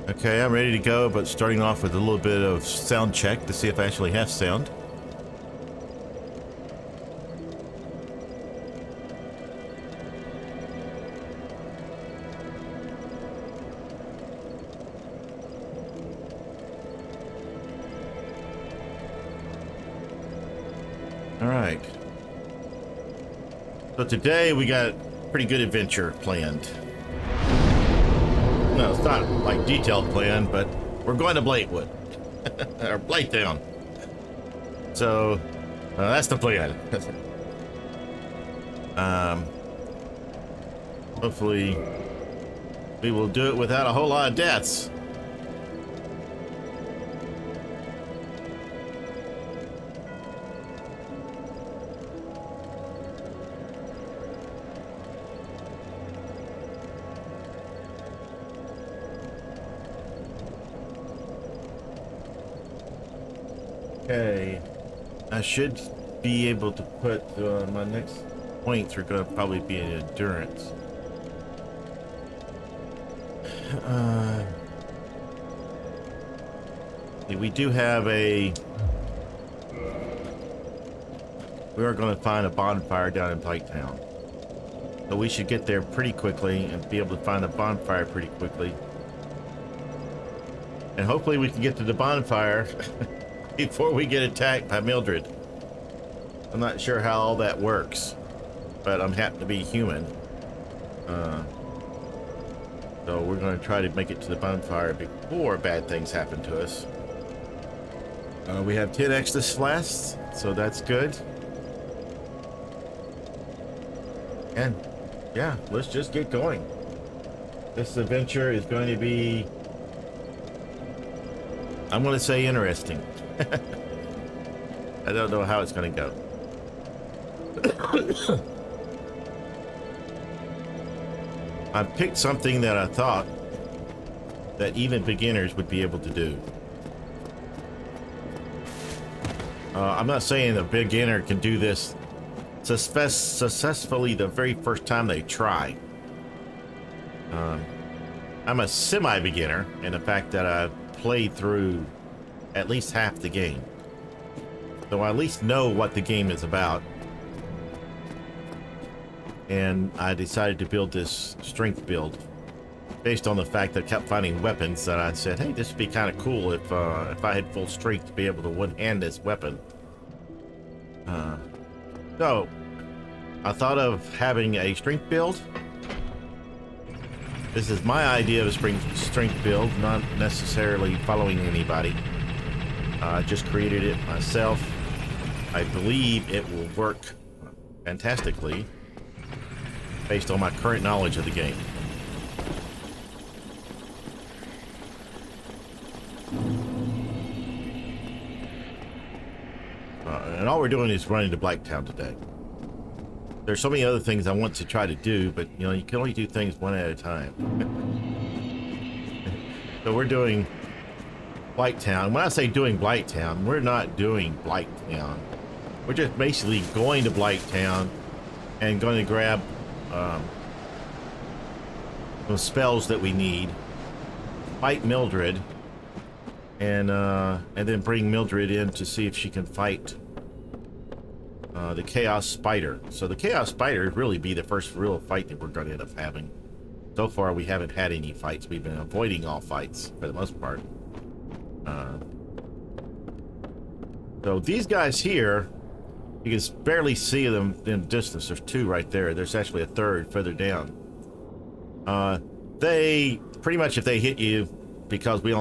Okay, I'm ready to go, but starting off with a little bit of sound check to see if I actually have sound. All right. So today we got a pretty good adventure planned. No, it's not like detailed plan, but we're going to Blightwood or Blighttown. So that's the plan. Hopefully we will do it without a whole lot of deaths. Okay, I should be able to put my next points are going to probably be in endurance. We do have we are going to find a bonfire down in Blighttown. So we should get there pretty quickly and be able to find a bonfire pretty quickly. And hopefully we can get to the bonfire before we get attacked by Mildred. I'm not sure how all that works, but I'm happy to be human. So we're going to try to make it to the bonfire before bad things happen to us. We have 10 extra flasks, so that's good. And yeah, let's just get going. This adventure is going to be, I'm going to say, interesting. I don't know how it's going to go. I picked something that I thought that even beginners would be able to do. I'm not saying a beginner can do this successfully the very first time they try. I'm a semi-beginner in the fact that I've played through at least half the game, so I at least know what the game is about. And I decided to build this strength build based on the fact that I kept finding weapons that I said, hey, this would be kind of cool if I had full strength to be able to one-hand this weapon. So I thought of having a strength build. This is my idea of a strength build, not necessarily following anybody. I just created it myself. I believe it will work fantastically based on my current knowledge of the game. And all we're doing is running to Blighttown today. There's so many other things I want to try to do, but you know, you can only do things one at a time. So we're doing Blighttown. When I say doing Blighttown, we're not doing Blighttown. We're just basically going to Blighttown and going to grab those spells that we need, fight Mildred, and then bring Mildred in to see if she can fight the Chaos Spider. So the Chaos Spider would really be the first real fight that we're going to end up having. So far we haven't had any fights. We've been avoiding all fights for the most part. So these guys here, you can barely see them in the distance. There's two right there. There's actually a third further down. They pretty much, if they hit you, because we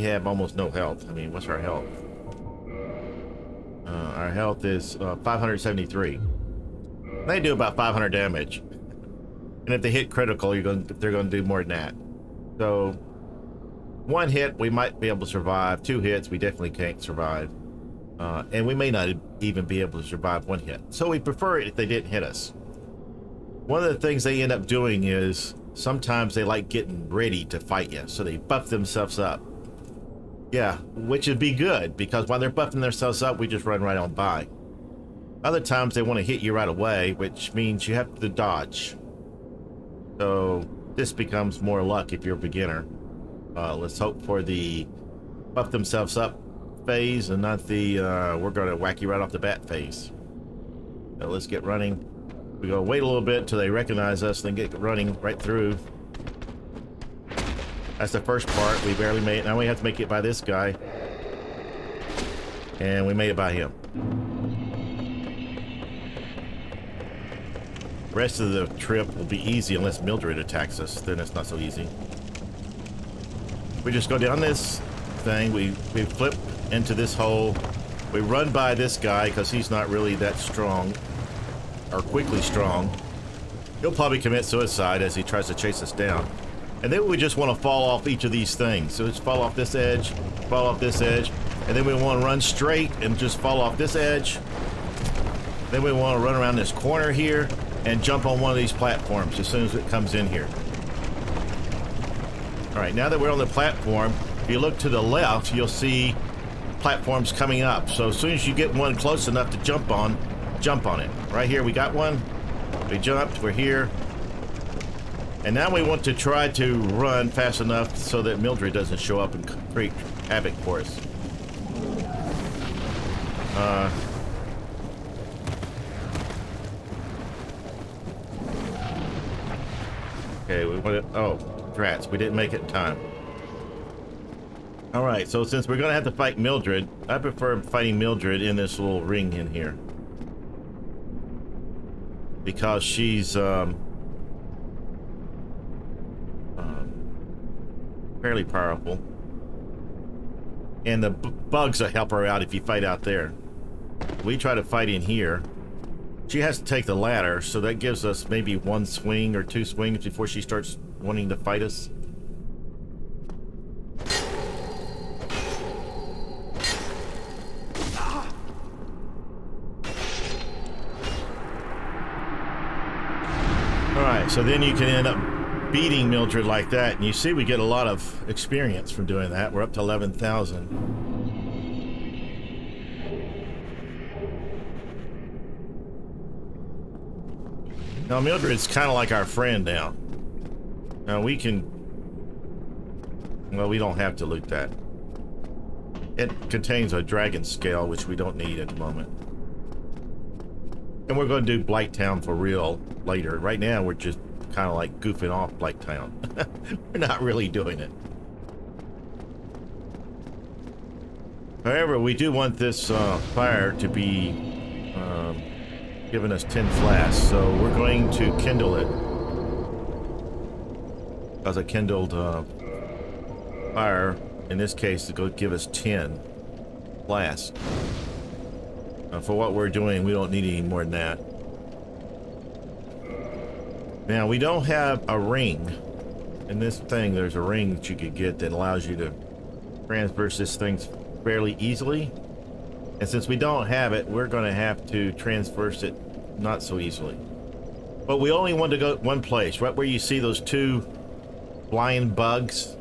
have almost no health. I mean, what's our health? Our health is 573. They do about 500 damage, and if they hit critical, they're going to do more than that. So one hit we might be able to survive. Two hits we definitely can't survive. And we may not even be able to survive one hit. So we prefer it if they didn't hit us. One of the things they end up doing is sometimes they like getting ready to fight you, so they buff themselves up. Yeah, which would be good, because while they're buffing themselves up, we just run right on by. Other times they want to hit you right away, which means you have to dodge. So this becomes more luck if you're a beginner. Let's hope for the buff themselves up phase and not the we're going to whack you right off the bat phase. So let's get running. We go wait a little bit till they recognize us, then get running right through. That's the first part. We barely made it. Now we have to make it by this guy. And we made it by him. The rest of the trip will be easy unless Mildred attacks us. Then it's not so easy. We just go down this thing. We flip into this hole. We run by this guy because he's not really that strong or quickly strong. He'll probably commit suicide as he tries to chase us down. And then we just want to fall off each of these things. So just fall off this edge, fall off this edge, and then we want to run straight and just fall off this edge. Then we want to run around this corner here and jump on one of these platforms as soon as it comes in here. All right, now that we're on the platform, if you look to the left, you'll see platforms coming up. So as soon as you get one close enough to jump on it. Right here, we got one. We jumped, we're here. And now we want to try to run fast enough so that Mildred doesn't show up and create havoc for us. Okay, we want to, oh, rats, we didn't make it in time. All right, so since we're gonna have to fight Mildred, I prefer fighting Mildred in this little ring in here. Because she's, fairly powerful. And the bugs will help her out if you fight out there. We try to fight in here. She has to take the ladder, so that gives us maybe one swing or two swings before she starts wanting to fight us. Alright, so then you can end up beating Mildred like that, and you see we get a lot of experience from doing that. We're up to 11,000. Now Mildred's kind of like our friend now. Now we can, well, we don't have to loot that. It contains a dragon scale, which we don't need at the moment. And we're going to do Blighttown for real later. Right now we're just kind of like goofing off Blighttown. We're not really doing it. However, we do want this fire to be giving us 10 flasks, so we're going to kindle it. Because a kindled fire, in this case, to go give us 10 flasks. For what we're doing, we don't need any more than that. Now, we don't have a ring. In this thing, there's a ring that you could get that allows you to transverse this thing fairly easily. And since we don't have it, we're going to have to transverse it not so easily. But we only want to go one place, right where you see those two blind bugs.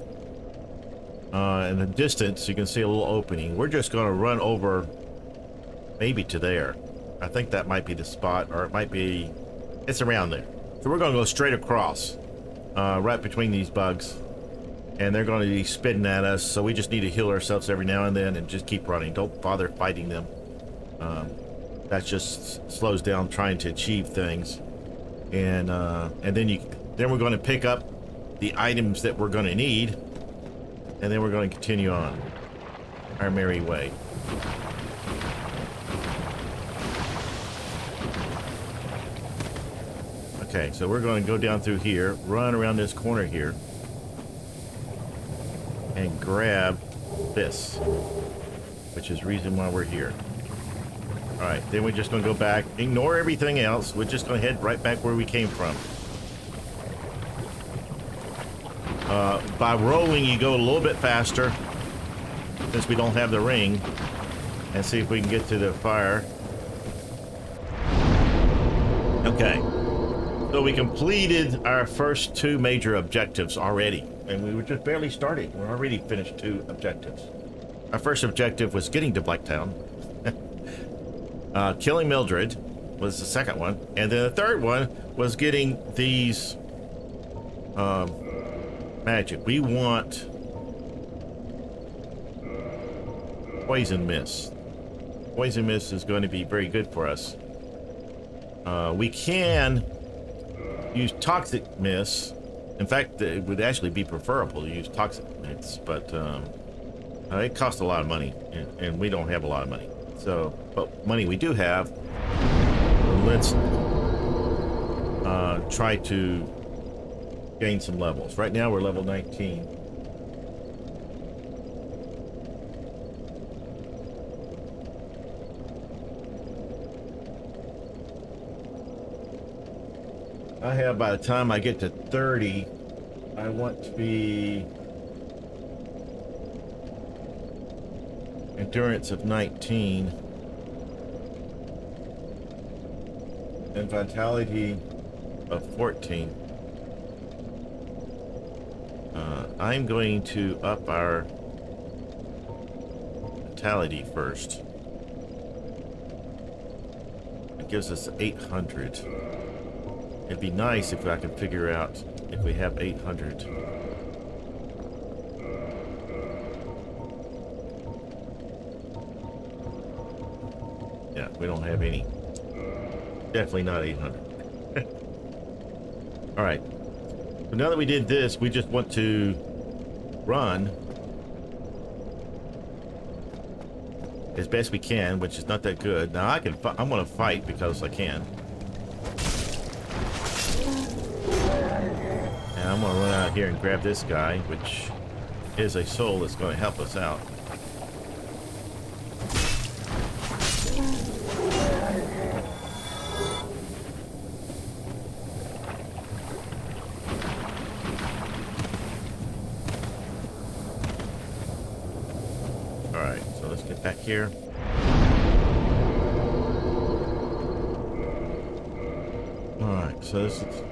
In the distance, you can see a little opening. We're just going to run over maybe to there. I think that might be the spot, or it might be, it's around there. So we're going to go straight across, right between these bugs. And they're going to be spitting at us, so we just need to heal ourselves every now and then and just keep running. Don't bother fighting them. That just slows down trying to achieve things. And then we're going to pick up the items that we're going to need, and then we're going to continue on our merry way. Okay, so we're going to go down through here, run around this corner here, and grab this, which is the reason why we're here. Alright, then we're just going to go back, ignore everything else, we're just going to head right back where we came from. By rolling, you go a little bit faster, since we don't have the ring, and see if we can get to the fire. Okay, so we completed our first two major objectives already. And we were just barely starting. We're already finished two objectives. Our first objective was getting to Blighttown. Killing Mildred was the second one. And then the third one was getting these magic. We want poison mist. Poison mist is going to be very good for us. We can use toxic mist. In fact, it would actually be preferable to use toxic mist, but it costs a lot of money, and we don't have a lot of money. So, but money we do have, let's try to gain some levels. Right now we're level 19. I have, by the time I get to 30, I want to be endurance of 19 and vitality of 14. I'm going to up our vitality first. It gives us 800. It'd be nice if I could figure out if we have 800. Yeah, we don't have any. Definitely not 800. All right. So now that we did this, we just want to run as best we can, which is not that good. Now I'm going to fight because I can. And I'm going to run out here and grab this guy, which is a soul that's going to help us out. Alright, so let's get back here. Alright, so this is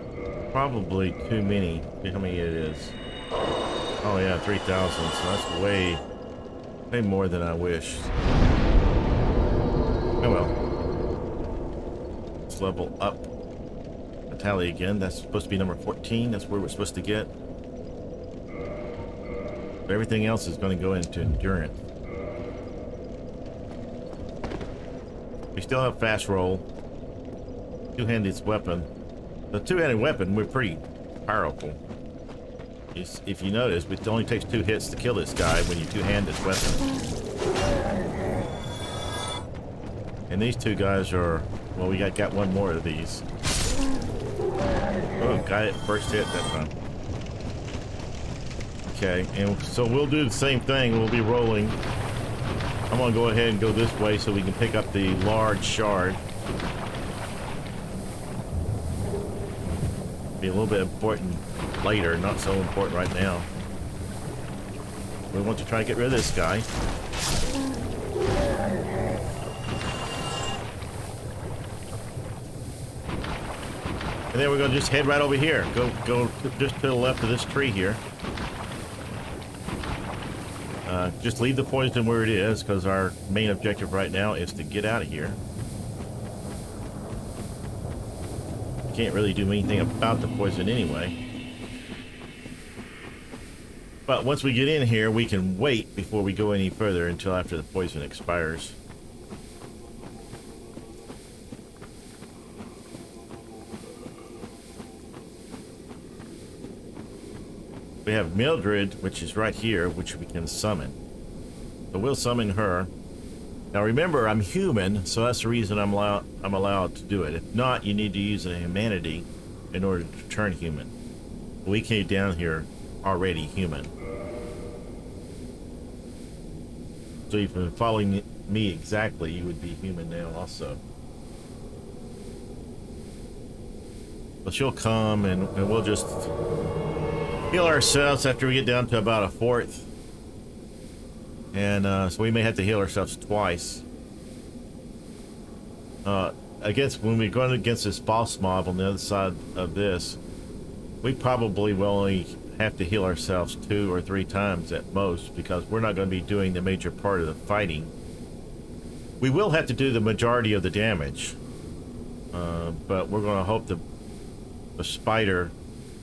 probably too many. See how many it is. Oh yeah, 3,000. So that's way more than I wished. Oh well. Let's level up vitality again. That's supposed to be number 14. That's where we're supposed to get. Everything else is going to go into endurance. We still have fast roll. Two-handed weapon. The two-handed weapon, we're pretty powerful. If you notice, it only takes 2 hits to kill this guy when you two-hand this weapon. And these two guys are, well, we got one more of these. Oh, got it first hit that time. Okay, and so we'll do the same thing. We'll be rolling. I'm gonna go ahead and go this way so we can pick up the large shard. Be a little bit important later, not so important right now. We want to try and get rid of this guy. And then we're gonna just head right over here. Go just to the left of this tree here. Just leave the poison where it is, because our main objective right now is to get out of here. Can't really do anything about the poison anyway. But once we get in here, we can wait before we go any further until after the poison expires. We have Mildred, which is right here, which we can summon. So we'll summon her. Now remember, I'm human, so that's the reason I'm allowed to do it. If not, you need to use a humanity in order to turn human. We came down here already human. So if you've been following me exactly, you would be human now also. But she'll come and we'll just heal ourselves after we get down to about a 4th. And so we may have to heal ourselves twice. When we're going against this boss mob on the other side of this, we probably will only have to heal ourselves 2 or 3 times at most, because we're not going to be doing the major part of the fighting. We will have to do the majority of the damage, but we're going to hope the spider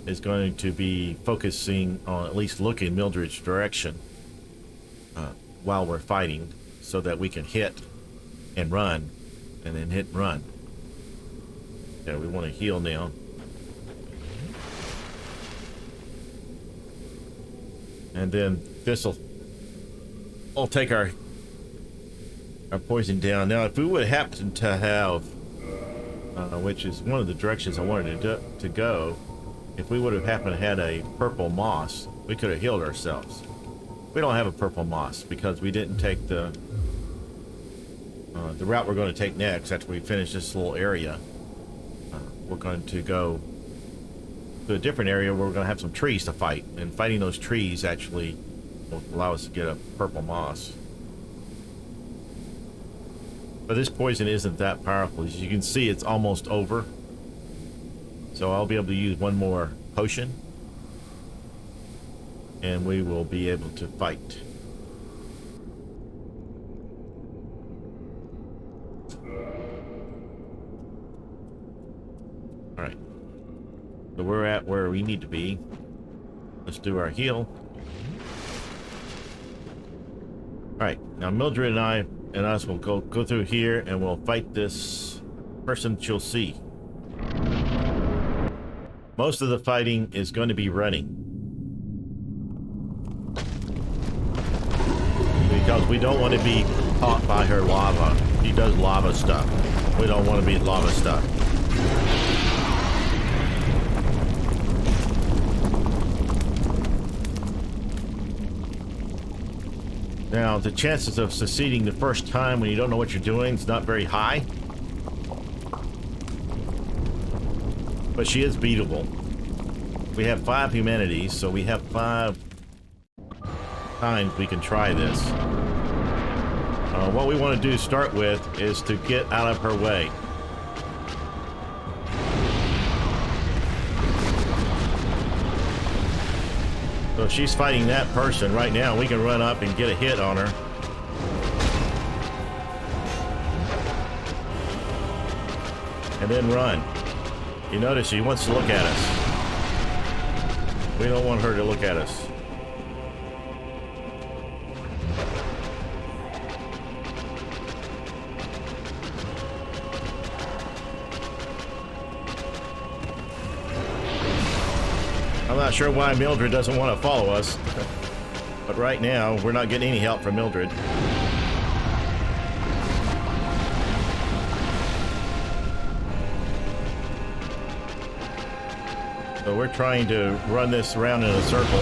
is going to be focusing on at least looking Mildred's direction while we're fighting. so that we can hit and run, and then hit and run. Yeah, we want to heal now. And then this will take our poison down. Now, if we would happen to have, which is one of the directions I wanted to go, if we would have happened to had a purple moss, we could have healed ourselves. We don't have a purple moss because we didn't take the route we're going to take next. After we finish this little area, we're going to go to a different area where we're going to have some trees to fight, and fighting those trees actually will allow us to get a purple moss. But this poison isn't that powerful. As you can see, it's almost over. So I'll be able to use one more potion, and we will be able to fight. Alright. So we're at where we need to be. Let's do our heal. Alright, now Mildred and us will go through here, and we'll fight this person she'll see. Most of the fighting is going to be running, because we don't want to be caught by her lava. She does lava stuff. We don't want to be lava stuff. Now, the chances of succeeding the first time when you don't know what you're doing is not very high. But she is beatable. We have 5 humanities, so we have 5 times we can try this. What we want to do to start with is to get out of her way. So if she's fighting that person right now, we can run up and get a hit on her. And then run. You notice she wants to look at us. We don't want her to look at us. I'm not sure why Mildred doesn't want to follow us, but right now we're not getting any help from Mildred. So we're trying to run this around in a circle.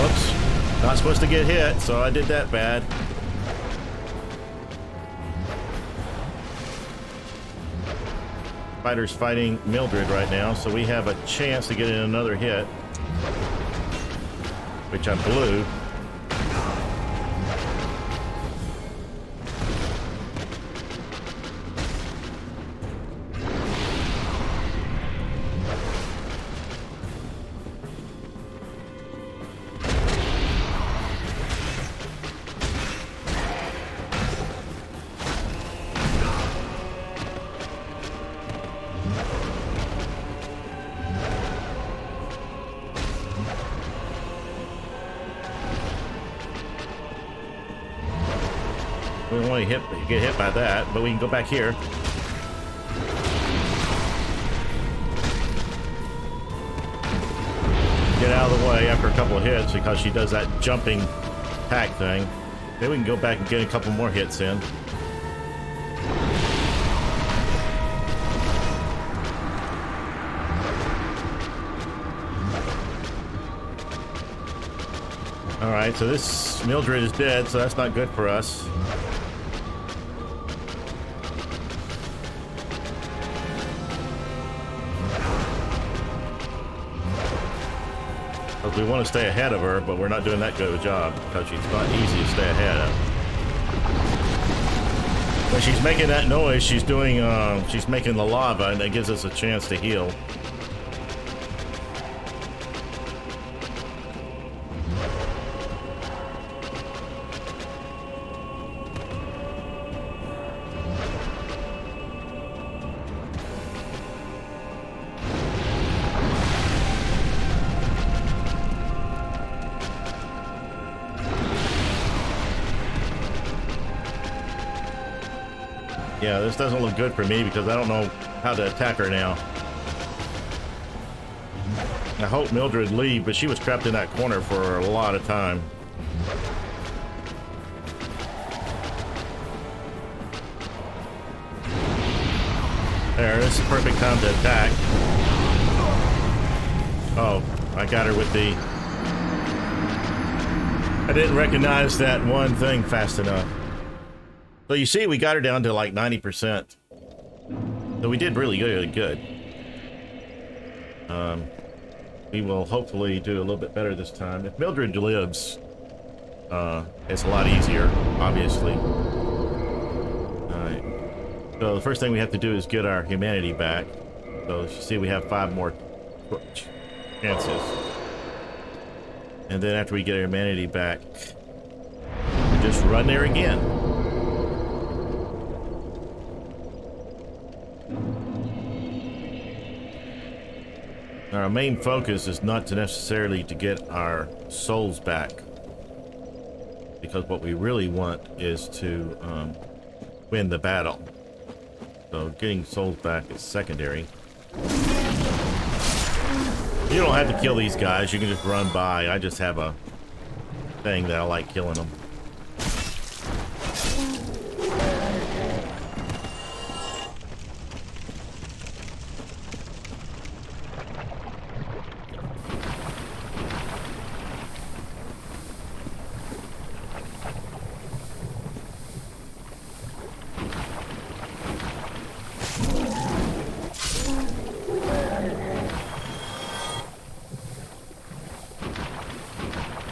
Oops, not supposed to get hit, so I did that bad. Fighter's fighting Mildred right now, so we have a chance to get in another hit, which I blew. We don't want to get hit by that, but we can go back here. Get out of the way after a couple of hits because she does that jumping attack thing. Then we can go back and get a couple more hits in. Alright, so this Mildred is dead, so that's not good for us. We want to stay ahead of her, but we're not doing that good of a job because she's not easy to stay ahead of. When she's making that noise, she's making the lava, and that gives us a chance to heal. Yeah, this doesn't look good for me because I don't know how to attack her now. I hope Mildred leave, but she was trapped in that corner for a lot of time. There, this is the perfect time to attack. Oh, I got her with the... I didn't recognize that one thing fast enough. So you see, we got her down to like 90%. So we did really good. We will hopefully do a little bit better this time. If Mildred lives, it's a lot easier, obviously. Alright. So the first thing we have to do is get our humanity back. So as you see, we have 5 more chances. And then after we get our humanity back, we just run there again. Our main focus is not to necessarily to get our souls back, because what we really want is to win the battle. So getting souls back is secondary. You don't have to kill these guys, you can just run by. I just have a thing that I like killing them.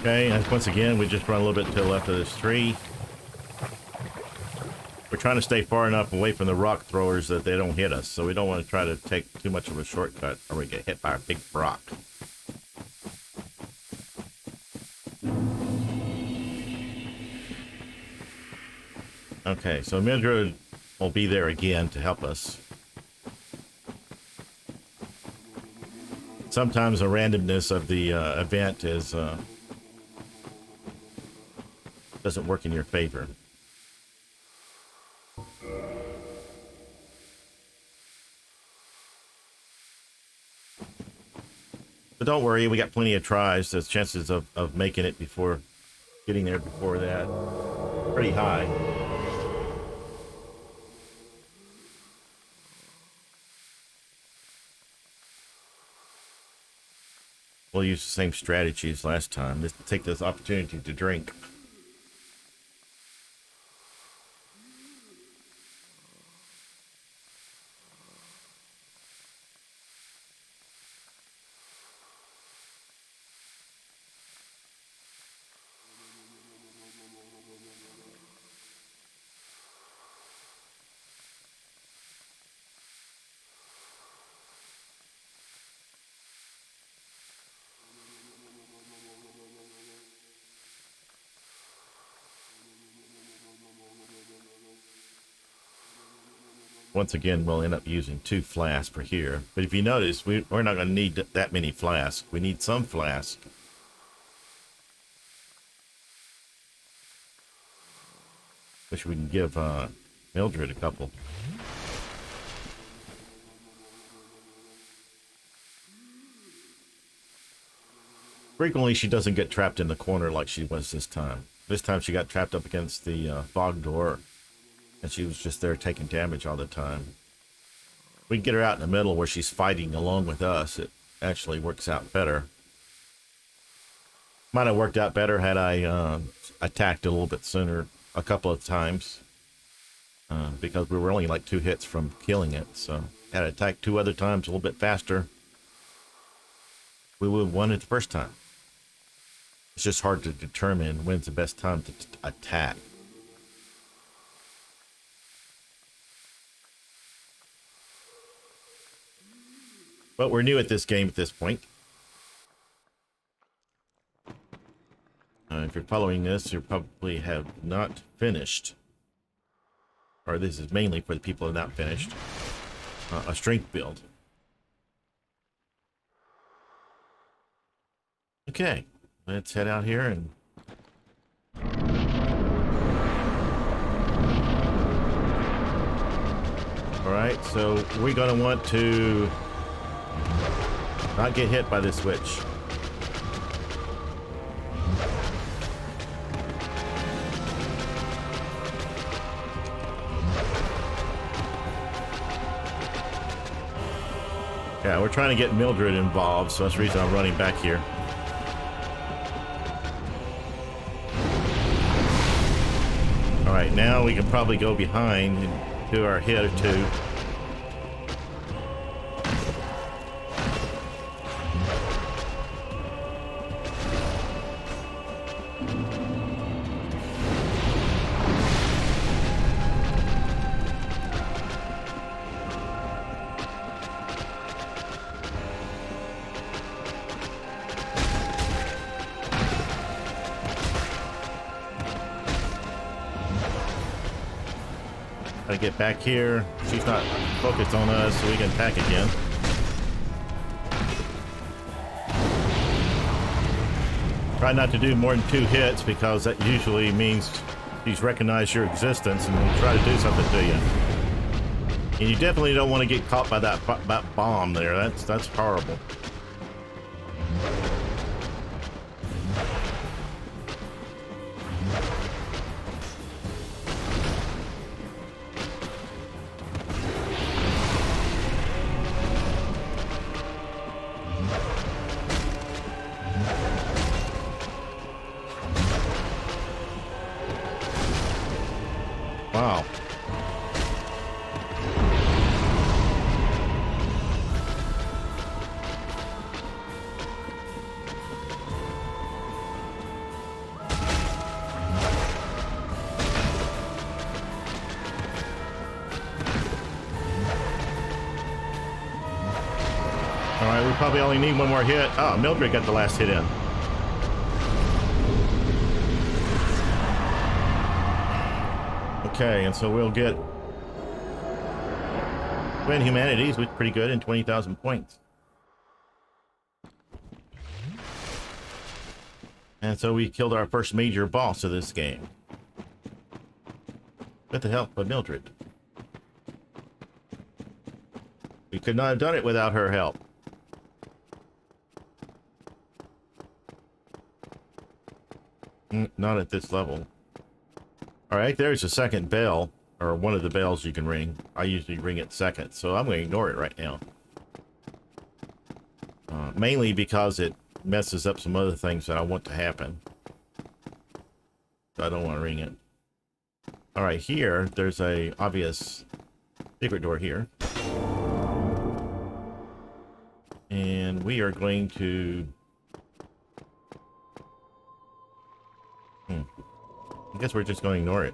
Okay, and once again, we just run a little bit to the left of this tree. We're trying to stay far enough away from the rock throwers that they don't hit us, so we don't want to try to take too much of a shortcut or we get hit by a big rock. Okay, so Mildred will be there again to help us. Sometimes the randomness of the event is doesn't work in your favor. But don't worry, we got plenty of tries. The chances of making it before getting there before that pretty high. We'll use the same strategy as last time. Just take this opportunity to drink. Once again, we'll end up using 2 flasks for here. But if you notice, we're not going to need that many flasks. We need some flask. Wish we can give Mildred a couple. Frequently, she doesn't get trapped in the corner like she was this time. This time she got trapped up against the fog door. And she was just there taking damage all the time. We can get her out in the middle where she's fighting along with us. It actually works out better. Might have worked out better had I attacked a little bit sooner a couple of times. Because we were only like 2 hits from killing it. So had I attacked 2 other times a little bit faster, we would have won it the first time. It's just hard to determine when's the best time to attack. But we're new at this game at this point. If you're following this, you probably have not finished. Or this is mainly for the people who have not finished. A strength build. Okay, let's head out here and... right, so we're going to want to not get hit by this switch. Yeah, we're trying to get Mildred involved, so that's the reason I'm running back here. All right, now we can probably go behind and do our hit or two. Gotta get back here. She's not focused on us, so we can attack again. Try not to do more than 2 hits because that usually means she's recognized your existence and will try to do something to you. And you definitely don't want to get caught by that bomb there. That's horrible. Wow. All right, we probably only need one more hit. Oh, Mildred got the last hit in. Okay, and so we'll get win humanities, which is pretty good, in 20,000 points. And so we killed our first major boss of this game with the help of Mildred. We could not have done it without her help. Not at this level. All right, there's a second bell, or one of the bells you can ring. I usually ring it second, so I'm going to ignore it right now. Mainly because it messes up some other things that I want to happen. So I don't want to ring it. All right, here, there's a obvious secret door here. And we are going to... I guess we're just going to ignore it.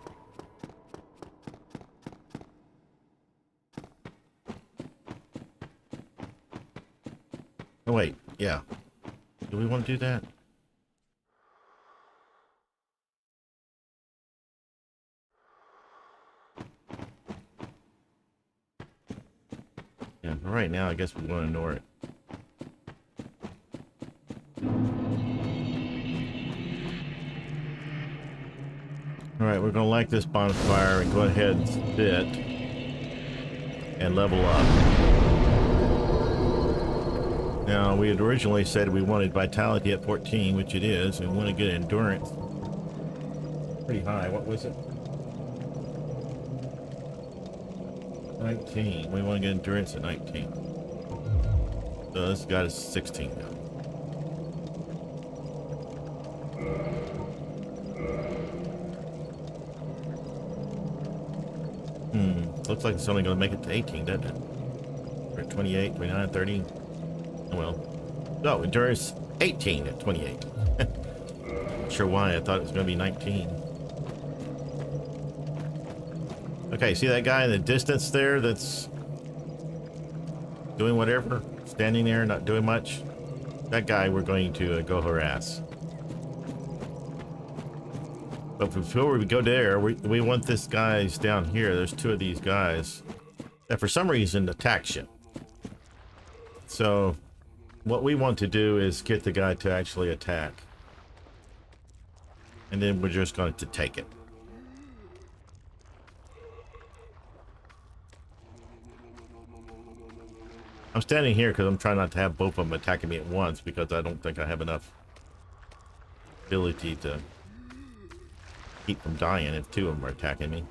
Oh wait, yeah. Do we want to do that? Yeah, right now I guess we want to ignore it. Alright, we're going to light this bonfire and go ahead and sit and level up. Now, we had originally said we wanted vitality at 14, which it is, and we want to get endurance pretty high. What was it? 19. We want to get endurance at 19. So this got us 16 now. Looks like it's only going to make it to 18, doesn't it? We're at 28, 29, 30. Oh well. No, endurance 18 at 28. Not sure why. I thought it was going to be 19. Okay, see that guy in the distance there that's doing whatever? Standing there, not doing much? That guy we're going to go harass. But before we go there, we want this guy's down here. There's 2 of these guys that for some reason attacks you. So what we want to do is get the guy to actually attack. And then we're just going to take it. I'm standing here because I'm trying not to have both of them attacking me at once because I don't think I have enough ability to keep from dying if two of them are attacking me.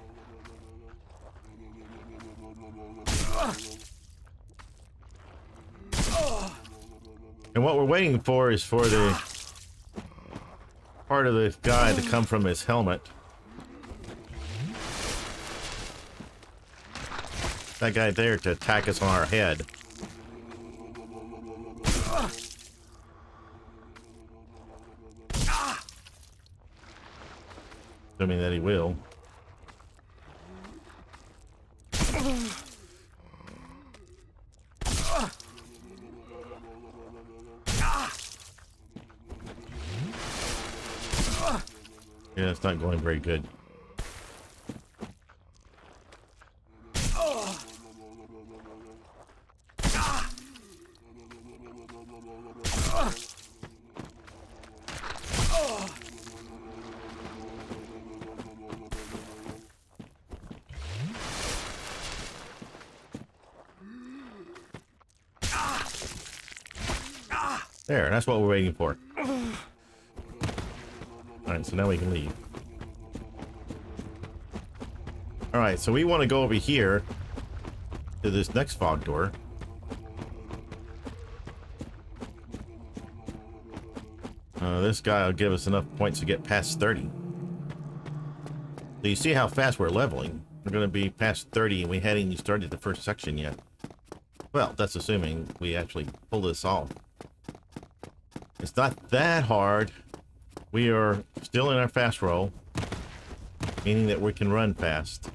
And what we're waiting for is for the part of the guy to come from his helmet. That guy there to attack us on our head. Assuming that he will. Yeah, it's not going very good. There, that's what we're waiting for. Alright, so now we can leave. Alright, so we want to go over here to this next fog door. This guy will give us enough points to get past 30. So you see how fast we're leveling. We're going to be past 30 and we hadn't even started the first section yet. Well, that's assuming we actually pull this off. It's not that hard. We are still in our fast roll, meaning that we can run fast,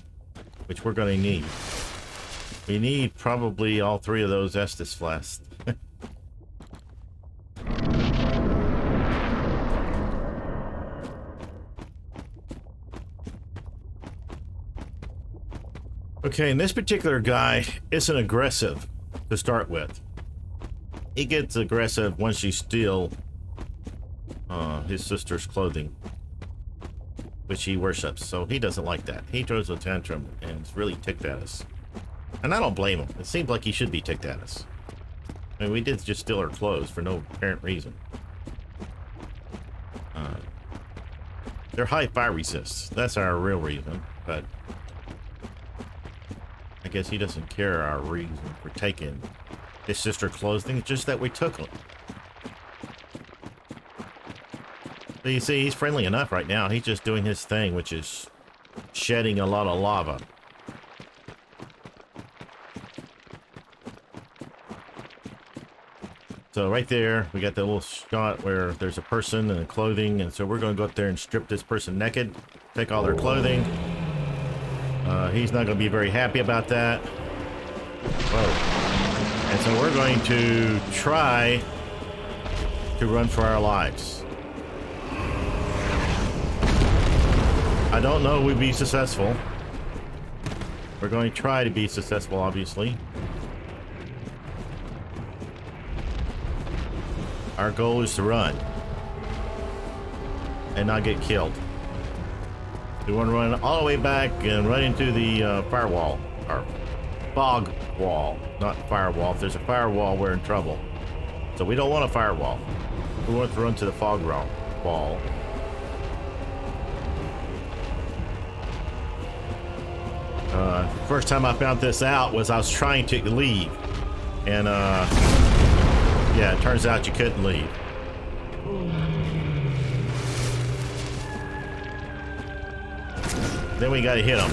which we're going to need. We need probably all three of those Estus flasks. Okay, and this particular guy isn't aggressive to start with. He gets aggressive once you steal his sister's clothing, which he worships, so he doesn't like that. He throws a tantrum and is really ticked at us. And I don't blame him. It seems like he should be ticked at us. I mean, we did just steal her clothes for no apparent reason. They're high fire resist. That's our real reason, but I guess he doesn't care our reason for taking his sister clothing. It's just that we took them. So you see, he's friendly enough right now. He's just doing his thing, which is shedding a lot of lava. So right there, we got that little shot where there's a person and clothing, and so we're going to go up there and strip this person naked, take all their clothing. He's not going to be very happy about that. Whoa. And so we're going to try to run for our lives. I don't know if we'd be successful. We're going to try to be successful, obviously. Our goal is to run and not get killed. We want to run all the way back and run into the firewall, or fog wall, not firewall. If there's a firewall, we're in trouble. So we don't want a firewall. We want to run to the fog wall. First time I found this out was I was trying to leave, and yeah, it turns out you couldn't leave. Then we gotta hit him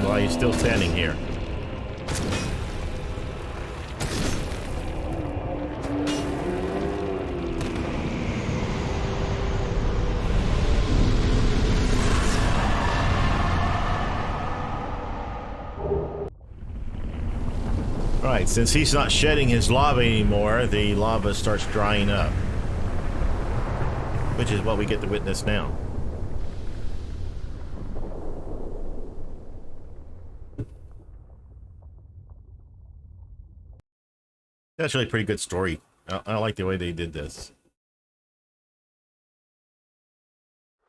while he's still standing here. Alright, since he's not shedding his lava anymore, the lava starts drying up. Which is what we get to witness now. That's really a pretty good story. I like the way they did this.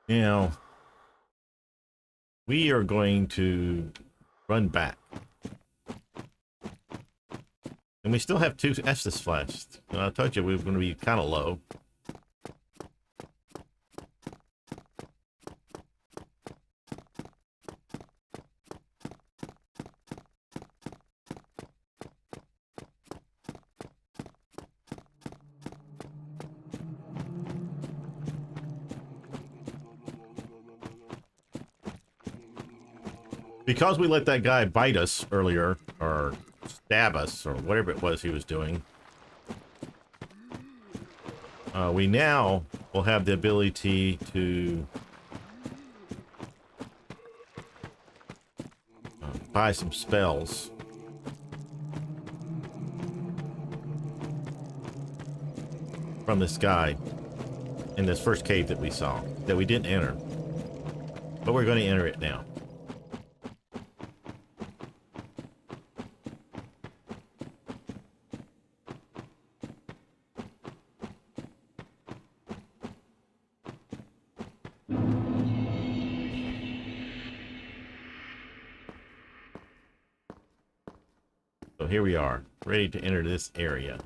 You know, we are going to run back. And we still have 2 Estus flasks. I told you we were going to be kind of low. Because we let that guy bite us earlier, or stab us, or whatever it was he was doing, we now will have the ability to buy some spells. From this guy in this first cave that we saw, that we didn't enter. But we're going to enter it now. So here we are, ready to enter this area.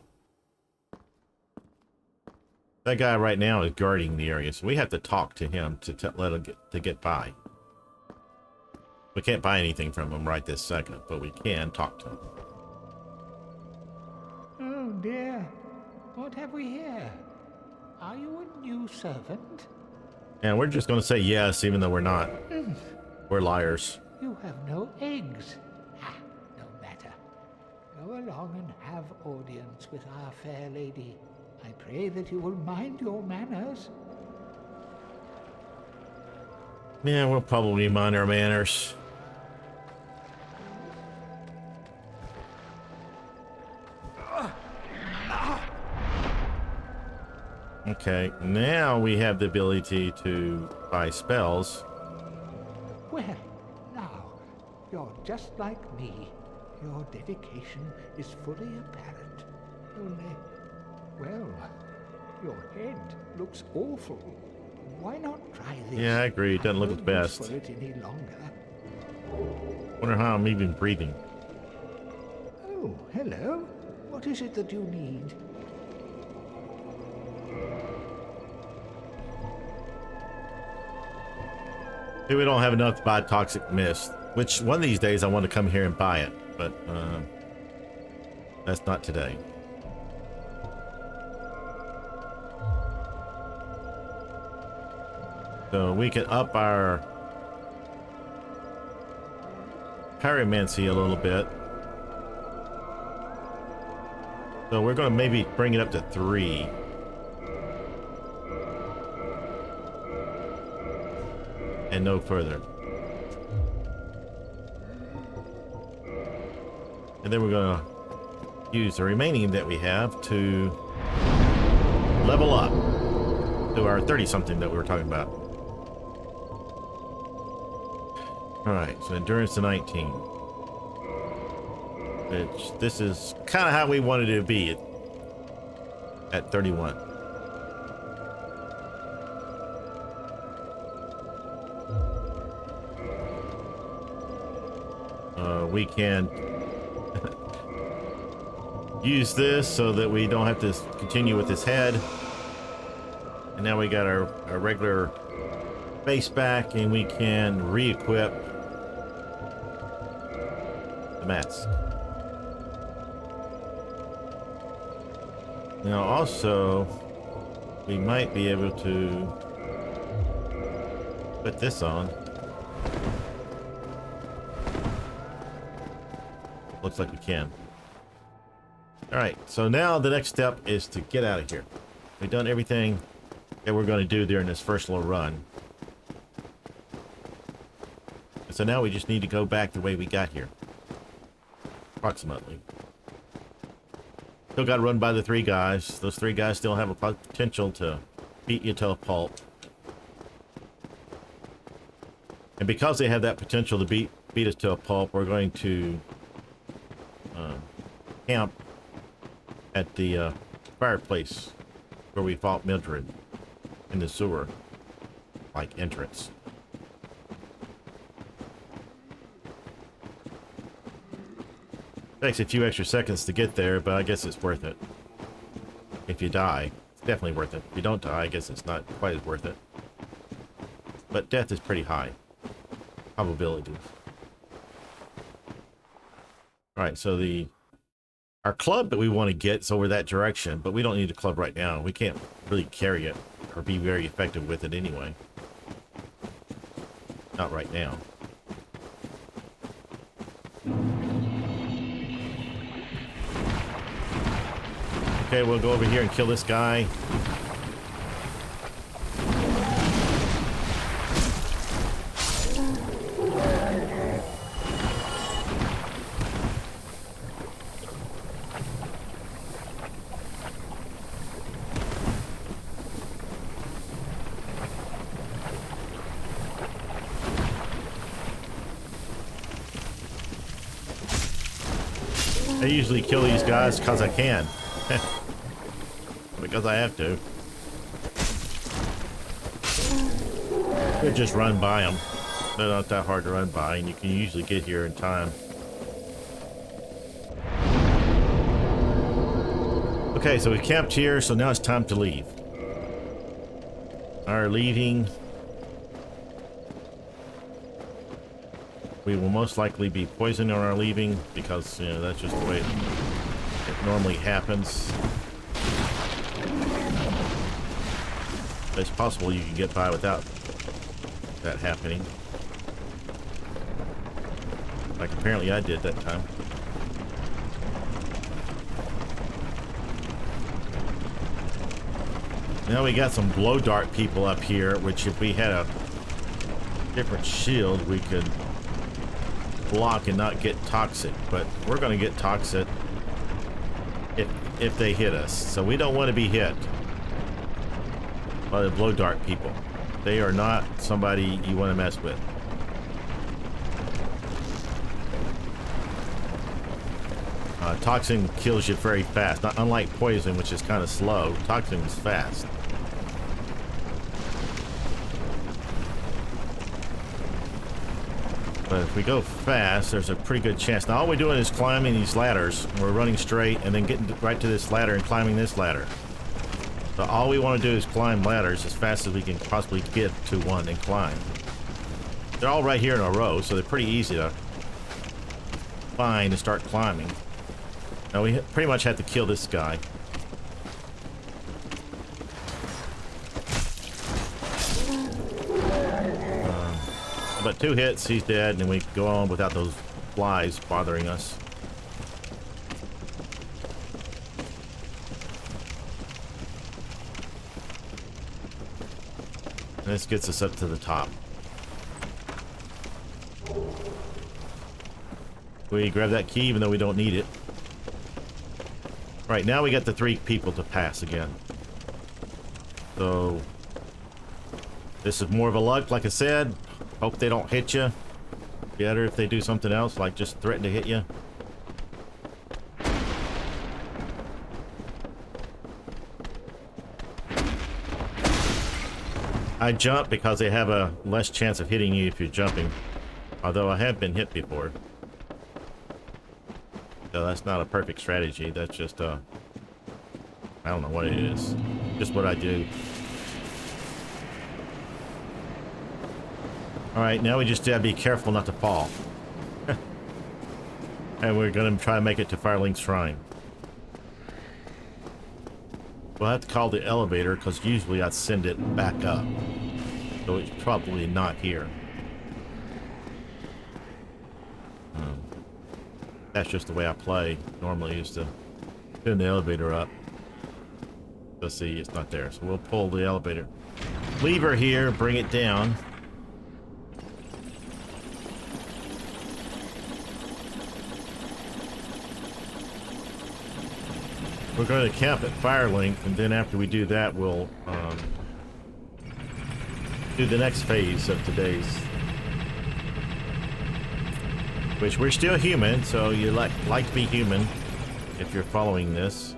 That guy right now is guarding the area, so we have to talk to him to let him get by. We can't buy anything from him right this second, but we can talk to him. Oh dear, what have we here? Are you a new servant? And we're just going to say yes, even though we're not. We're liars. You have no eggs. Ah, no matter. Go along and have audience with our fair lady. I pray that you will mind your manners. Yeah, we'll probably mind our manners. Okay, now we have the ability to buy spells. Well, now, you're just like me. Your dedication is fully apparent. Only, well, your head looks awful. Why not try this? Yeah, I agree. It doesn't look the best. For it any longer. Wonder how I'm even breathing. Oh, hello. What is it that you need? Maybe we don't have enough to buy toxic mist, which one of these days I want to come here and buy it, but that's not today. So we can up our pyromancy a little bit. So we're going to maybe bring it up to 3. And no further. And then we're going to use the remaining that we have to level up to our 30-something that we were talking about. Alright, so endurance to 19. Which, this is kind of how we wanted it to be at 31. We can use this so that we don't have to continue with this head. And now we got our regular base back, and we can re-equip the mask. Now also, we might be able to put this on. Looks like we can. Alright, so now the next step is to get out of here. We've done everything that we're going to do during this first little run. So now we just need to go back the way we got here. Approximately. Still got to run by the 3 guys. Those 3 guys still have a potential to beat you to a pulp. And because they have that potential to beat us to a pulp, we're going to camp at the fireplace where we fought Mildred in the sewer, like entrance. Takes a few extra seconds to get there, but I guess it's worth it. If you die, it's definitely worth it. If you don't die, I guess it's not quite as worth it. But death is pretty high. Probability. Alright, so our club that we want to get is over that direction, but we don't need a club right now. We can't really carry it or be very effective with it anyway. Not right now. Okay, we'll go over here and kill this guy. I usually kill these guys because I can. Because I have to. Could just run by them. They're not that hard to run by, and you can usually get here in time. Okay, so we camped here, so now it's time to leave. Our leaving. We will most likely be poisoned on our leaving because, you know, that's just the way it normally happens. It's possible you can get by without that happening. Like apparently I did that time. Now we got some blow dart people up here, which if we had a different shield, we could block and not get toxic, but we're going to get toxic if they hit us. So we don't want to be hit by the blow dart people. They are not somebody you want to mess with. Toxin kills you very fast, not unlike poison, which is kind of slow. Toxin is fast. But if we go fast, there's a pretty good chance. Now all we're doing is climbing these ladders. We're running straight and then getting right to this ladder and climbing this ladder. So all we want to do is climb ladders as fast as we can possibly get to one and climb. They're all right here in a row, so they're pretty easy to find and start climbing. Now we pretty much have to kill this guy. But 2 hits, he's dead, and then we go on without those flies bothering us. And this gets us up to the top. We grab that key even though we don't need it. Right, now we got the 3 people to pass again. So this is more of a luck, like I said. Hope they don't hit you. Better if they do something else, like just threaten to hit you. I jump because they have a less chance of hitting you if you're jumping. Although I have been hit before. So that's not a perfect strategy. That's just I don't know what it is. Just what I do. Alright, now we just gotta be careful not to fall. And we're gonna try to make it to Firelink's shrine. We'll have to call the elevator because usually I send it back up. So it's probably not here. That's just the way I play normally, is to send the elevator up. Let's see, it's not there. So we'll pull the elevator lever here, bring it down. We're going to camp at Firelink, and then after we do that, we'll do the next phase of today's. Which we're still human, so you like to be human if you're following this.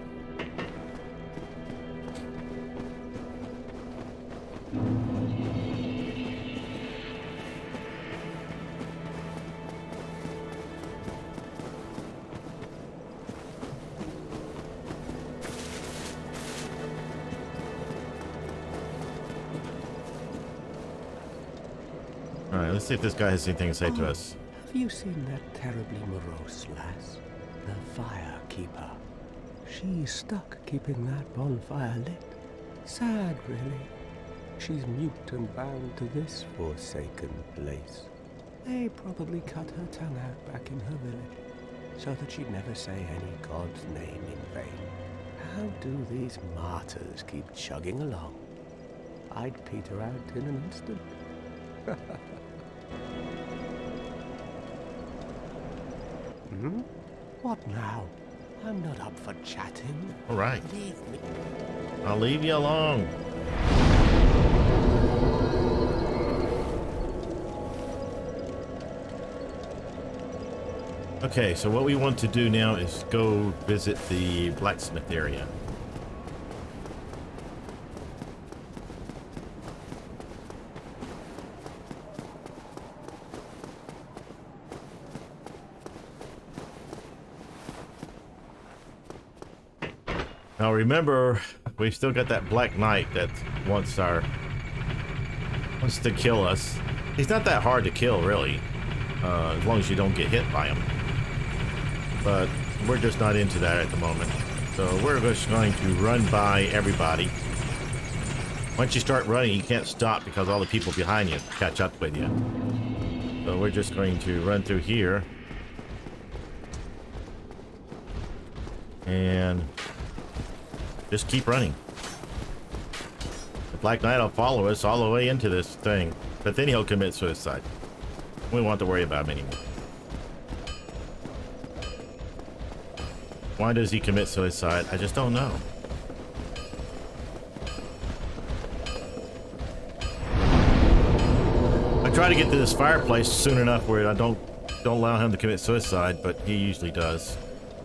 Alright, let's see if this guy has anything to say to us. Have you seen that terribly morose lass? The fire keeper. She's stuck keeping that bonfire lit. Sad, really. She's mute and bound to this forsaken place. They probably cut her tongue out back in her village, so that she'd never say any god's name in vain. How do these martyrs keep chugging along? I'd peter out in an instant. What now? I'm not up for chatting. Alright. Leave me. I'll leave you alone. Okay, so what we want to do now is go visit the blacksmith area. Now remember, we've still got that Black Knight that wants to kill us. He's not that hard to kill, really, as long as you don't get hit by him. But we're just not into that at the moment. So we're just going to run by everybody. Once you start running, you can't stop because all the people behind you catch up with you. So we're just going to run through here. And just keep running. The Black Knight will follow us all the way into this thing, but then he'll commit suicide. We won't have to worry about him anymore. Why does he commit suicide? I just don't know. I try to get to this fireplace soon enough where I don't allow him to commit suicide, but he usually does.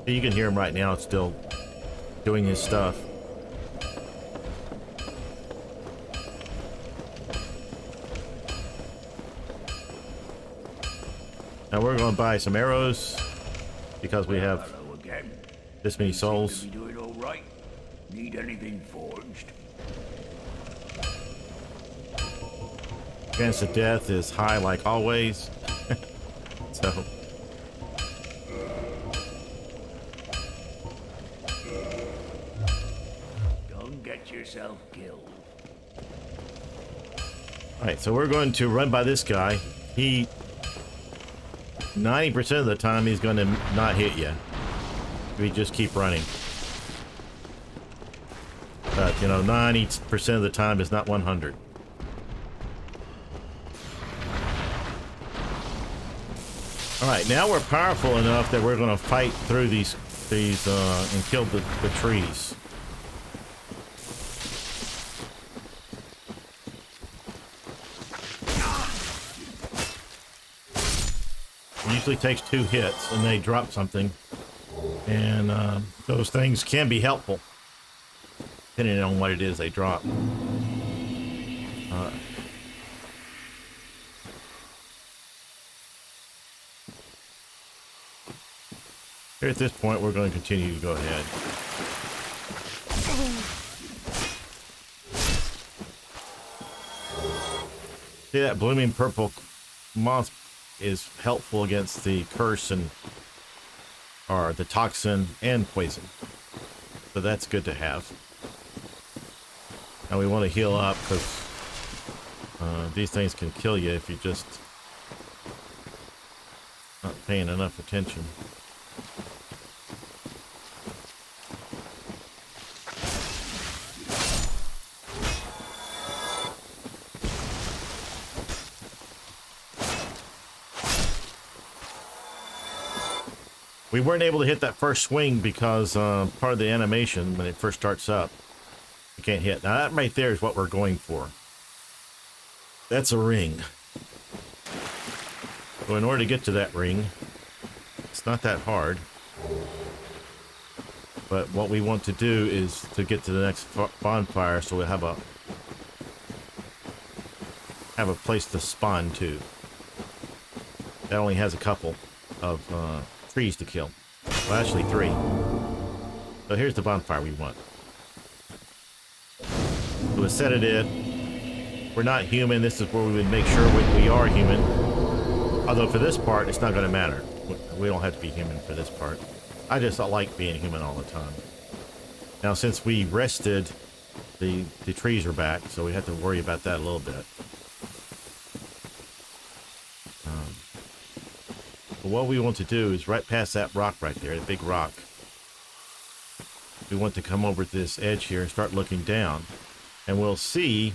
You can hear him right now, still doing his stuff. Now we're going to buy some arrows because we have this many souls. You doing all right? Need anything forged? Chance of death is high like always. So Don't get yourself killed. alright, so we're going to run by this guy. He 90% of the time he's going to not hit you. We just keep running. But, you know, 90% of the time is not 100. Alright, now we're powerful enough that we're going to fight through these and kill the trees. It usually takes 2 hits and they drop something. And those things can be helpful, depending on what it is they drop. Here at this point, we're going to continue to go ahead. See, that blooming purple moss is helpful against the curse and or the toxin and poison, so that's good to have. Now we want to heal up because these things can kill you if you just not paying enough attention. We weren't able to hit that first swing because part of the animation, when it first starts up, you can't hit. Now that right there is what we're going for. That's a ring. So in order to get to that ring, it's not that hard. But what we want to do is to get to the next bonfire so we'll have a place to spawn to. That only has a couple of trees to kill. Well, actually 3. So here's the bonfire we want. So we set it in. we're not human. This is where we would make sure we are human. Although for this part, it's not going to matter. We don't have to be human for this part. I just don't like being human all the time. Now, since we rested, the trees are back, so we have to worry about that a little bit. But what we want to do is right past that rock right there, the big rock. We want to come over to this edge here and start looking down. And we'll see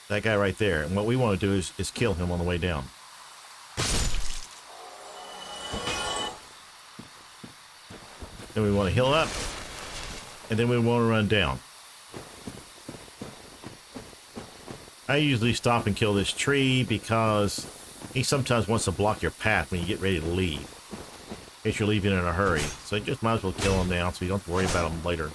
that guy right there. And what we want to do is kill him on the way down. Then we want to heal up. And then we want to run down. I usually stop and kill this tree because he sometimes wants to block your path when you get ready to leave. In case you're leaving in a hurry. So you just might as well kill him now so you don't have to worry about him later.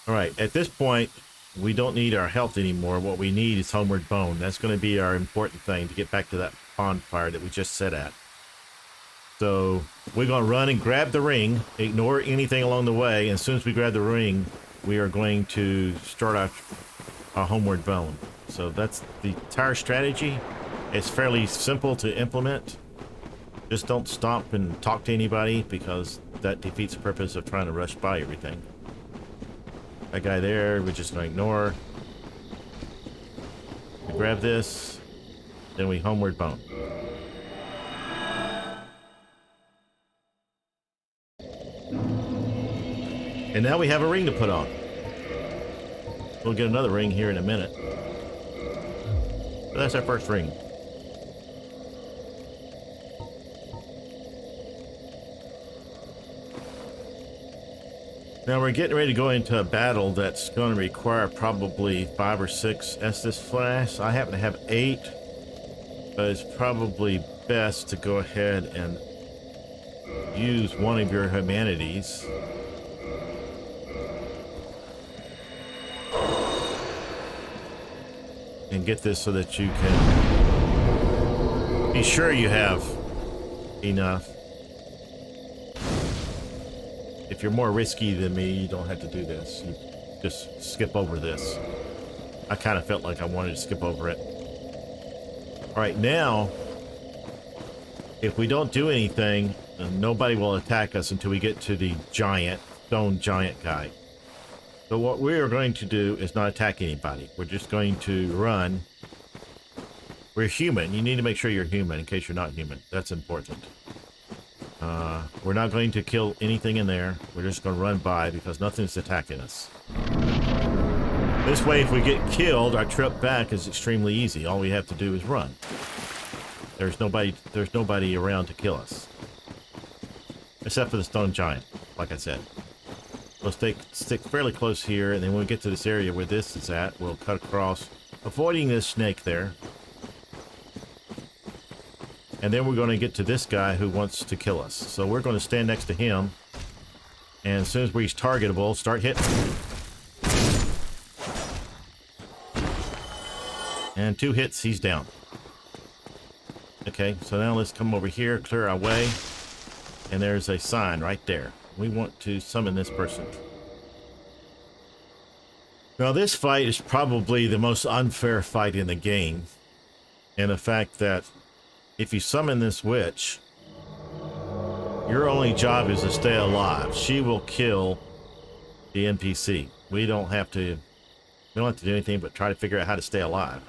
Alright, at this point, we don't need our health anymore. What we need is Homeward Bone. That's going to be our important thing to get back to that bonfire that we just set at. So we're going to run and grab the ring, ignore anything along the way, and as soon as we grab the ring, we are going to start our Homeward Bone. So that's the entire strategy. It's fairly simple to implement. Just don't stop and talk to anybody because that defeats the purpose of trying to rush by everything. That guy there, we're just going to ignore. We grab this, then we Homeward Bone. And now we have a ring to put on. We'll get another ring here in a minute. But that's our first ring. Now we're getting ready to go into a battle that's going to require probably 5 or 6 Estus flasks. I happen to have 8, but it's probably best to go ahead and use one of your humanities. And get this so that you can be sure you have enough. If you're more risky than me, you don't have to do this. You just skip over this. I kind of felt like I wanted to skip over it. All right, now, if we don't do anything, nobody will attack us until we get to the giant, stone giant guy. So what we are going to do is not attack anybody. We're just going to run. We're human. You need to make sure you're human in case you're not human. That's important. We're not going to kill anything in there. We're just going to run by because nothing's attacking us. This way, if we get killed, our trip back is extremely easy. All we have to do is run. There's nobody around to kill us. Except for the stone giant, like I said. We'll stick fairly close here, and then when we get to this area where this is at, we'll cut across, avoiding this snake there. And then we're going to get to this guy who wants to kill us. So we're going to stand next to him, and as soon as he's targetable, start hitting. And 2 hits, he's down. Okay, so now let's come over here, clear our way, and there's a sign right there. We want to summon this person. Now this fight is probably the most unfair fight in the game. And the fact that if you summon this witch, your only job is to stay alive. She will kill the NPC. We don't have to do anything but try to figure out how to stay alive.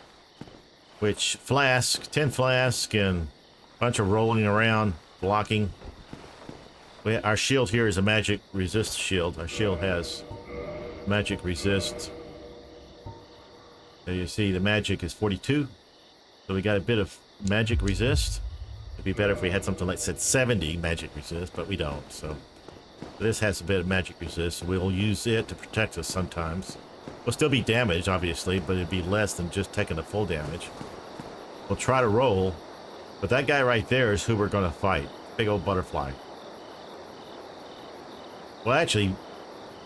Which 10 flask and a bunch of rolling around, blocking. Our shield here is a magic resist shield. Our shield has magic resist. So you see the magic is 42. So we got a bit of magic resist. It'd be better if we had something like said 70 magic resist, but we don't. So this has a bit of magic resist. So we'll use it to protect us sometimes. We'll still be damaged, obviously, but it'd be less than just taking the full damage. We'll try to roll, but that guy right there is who we're going to fight. Big old butterfly. Well, actually,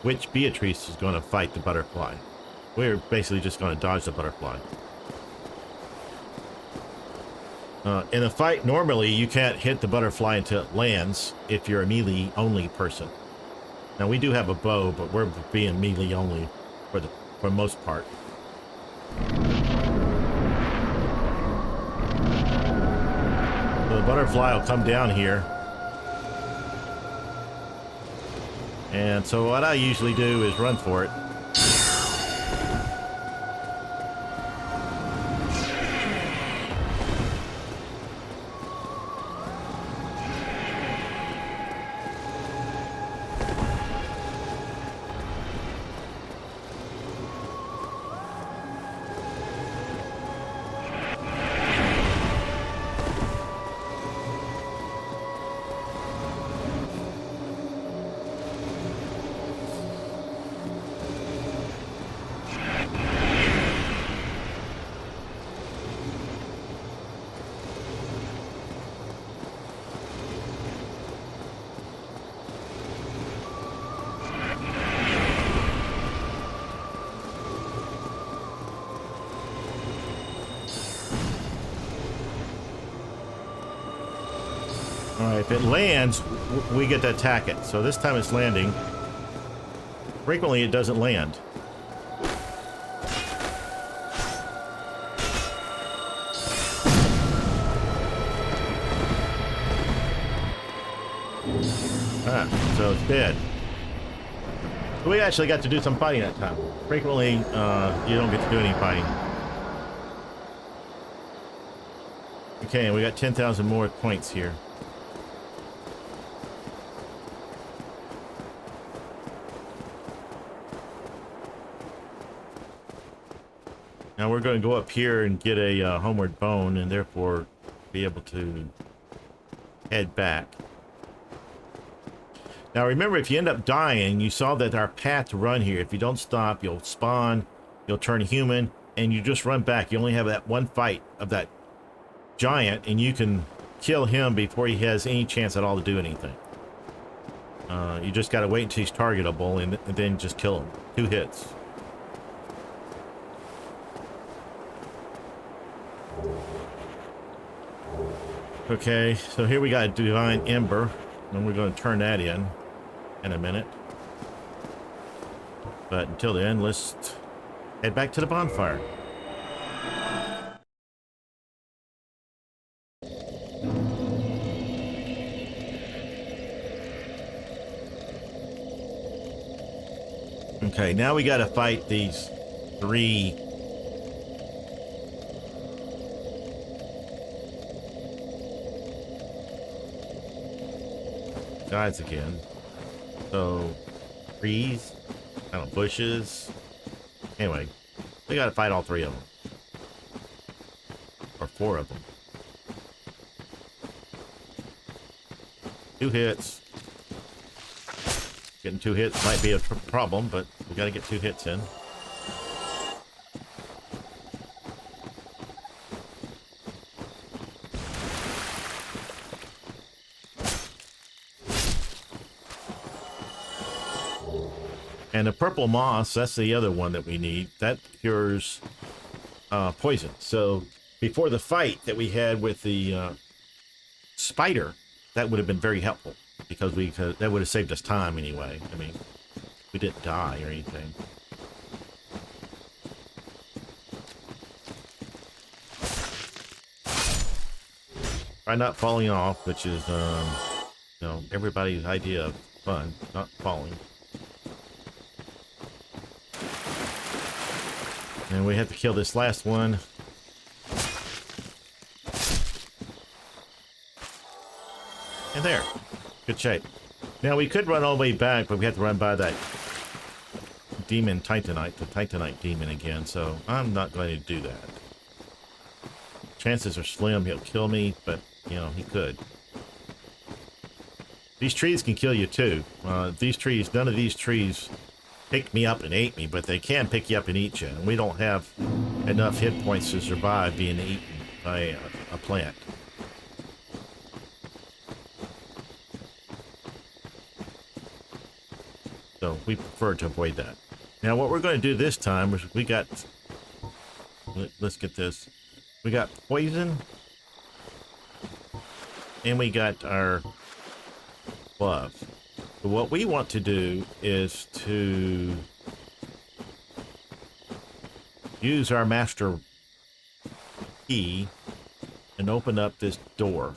Witch Beatrice is going to fight the butterfly. We're basically just going to dodge the butterfly. In a fight, normally you can't hit the butterfly until it lands if you're a melee only person. Now we do have a bow, but we're being melee only for most part. So the butterfly will come down here. And so what I usually do is run for it. Alright, if it lands, we get to attack it. So this time it's landing. Frequently it doesn't land. Ah, so it's dead. We actually got to do some fighting that time. Frequently, you don't get to do any fighting. Okay, and we got 10,000 more points here. Now we're going to go up here and get a homeward bone and therefore be able to head back. Now remember, if you end up dying, you saw that our path to run here, if you don't stop, you'll spawn, you'll turn human, and you just run back. You only have that one fight of that giant, and you can kill him before he has any chance at all to do anything. You just got to wait until he's targetable and then just kill him. 2 hits. Okay, so here we got a divine ember, and we're going to turn that in a minute. But until then, let's head back to the bonfire. Okay, now we got to fight these 3 guys again. So trees, kind of bushes. Anyway, we gotta fight all 3 of them, or 4 of them. 2 hits. Getting 2 hits might be a problem, but we gotta get 2 hits in. And the purple moss, that's the other one that we need. That cures poison. So before the fight that we had with the spider, that would have been very helpful because that would have saved us time anyway. I mean, we didn't die or anything. Try not falling off, which is you know, everybody's idea of fun, not falling. And we have to kill this last one. And there. Good shape. Now we could run all the way back, but we have to run by that demon titanite, the titanite demon again, so I'm not going to do that. Chances are slim he'll kill me, but, you know, he could. These trees can kill you too. These trees, none of these trees picked me up and ate me, but they can pick you up and eat you. And we don't have enough hit points to survive being eaten by a plant. So we prefer to avoid that. Now what we're going to do this time is let's get this. We got poison And we got our glove. So what we want to do is to use our master key and open up this door.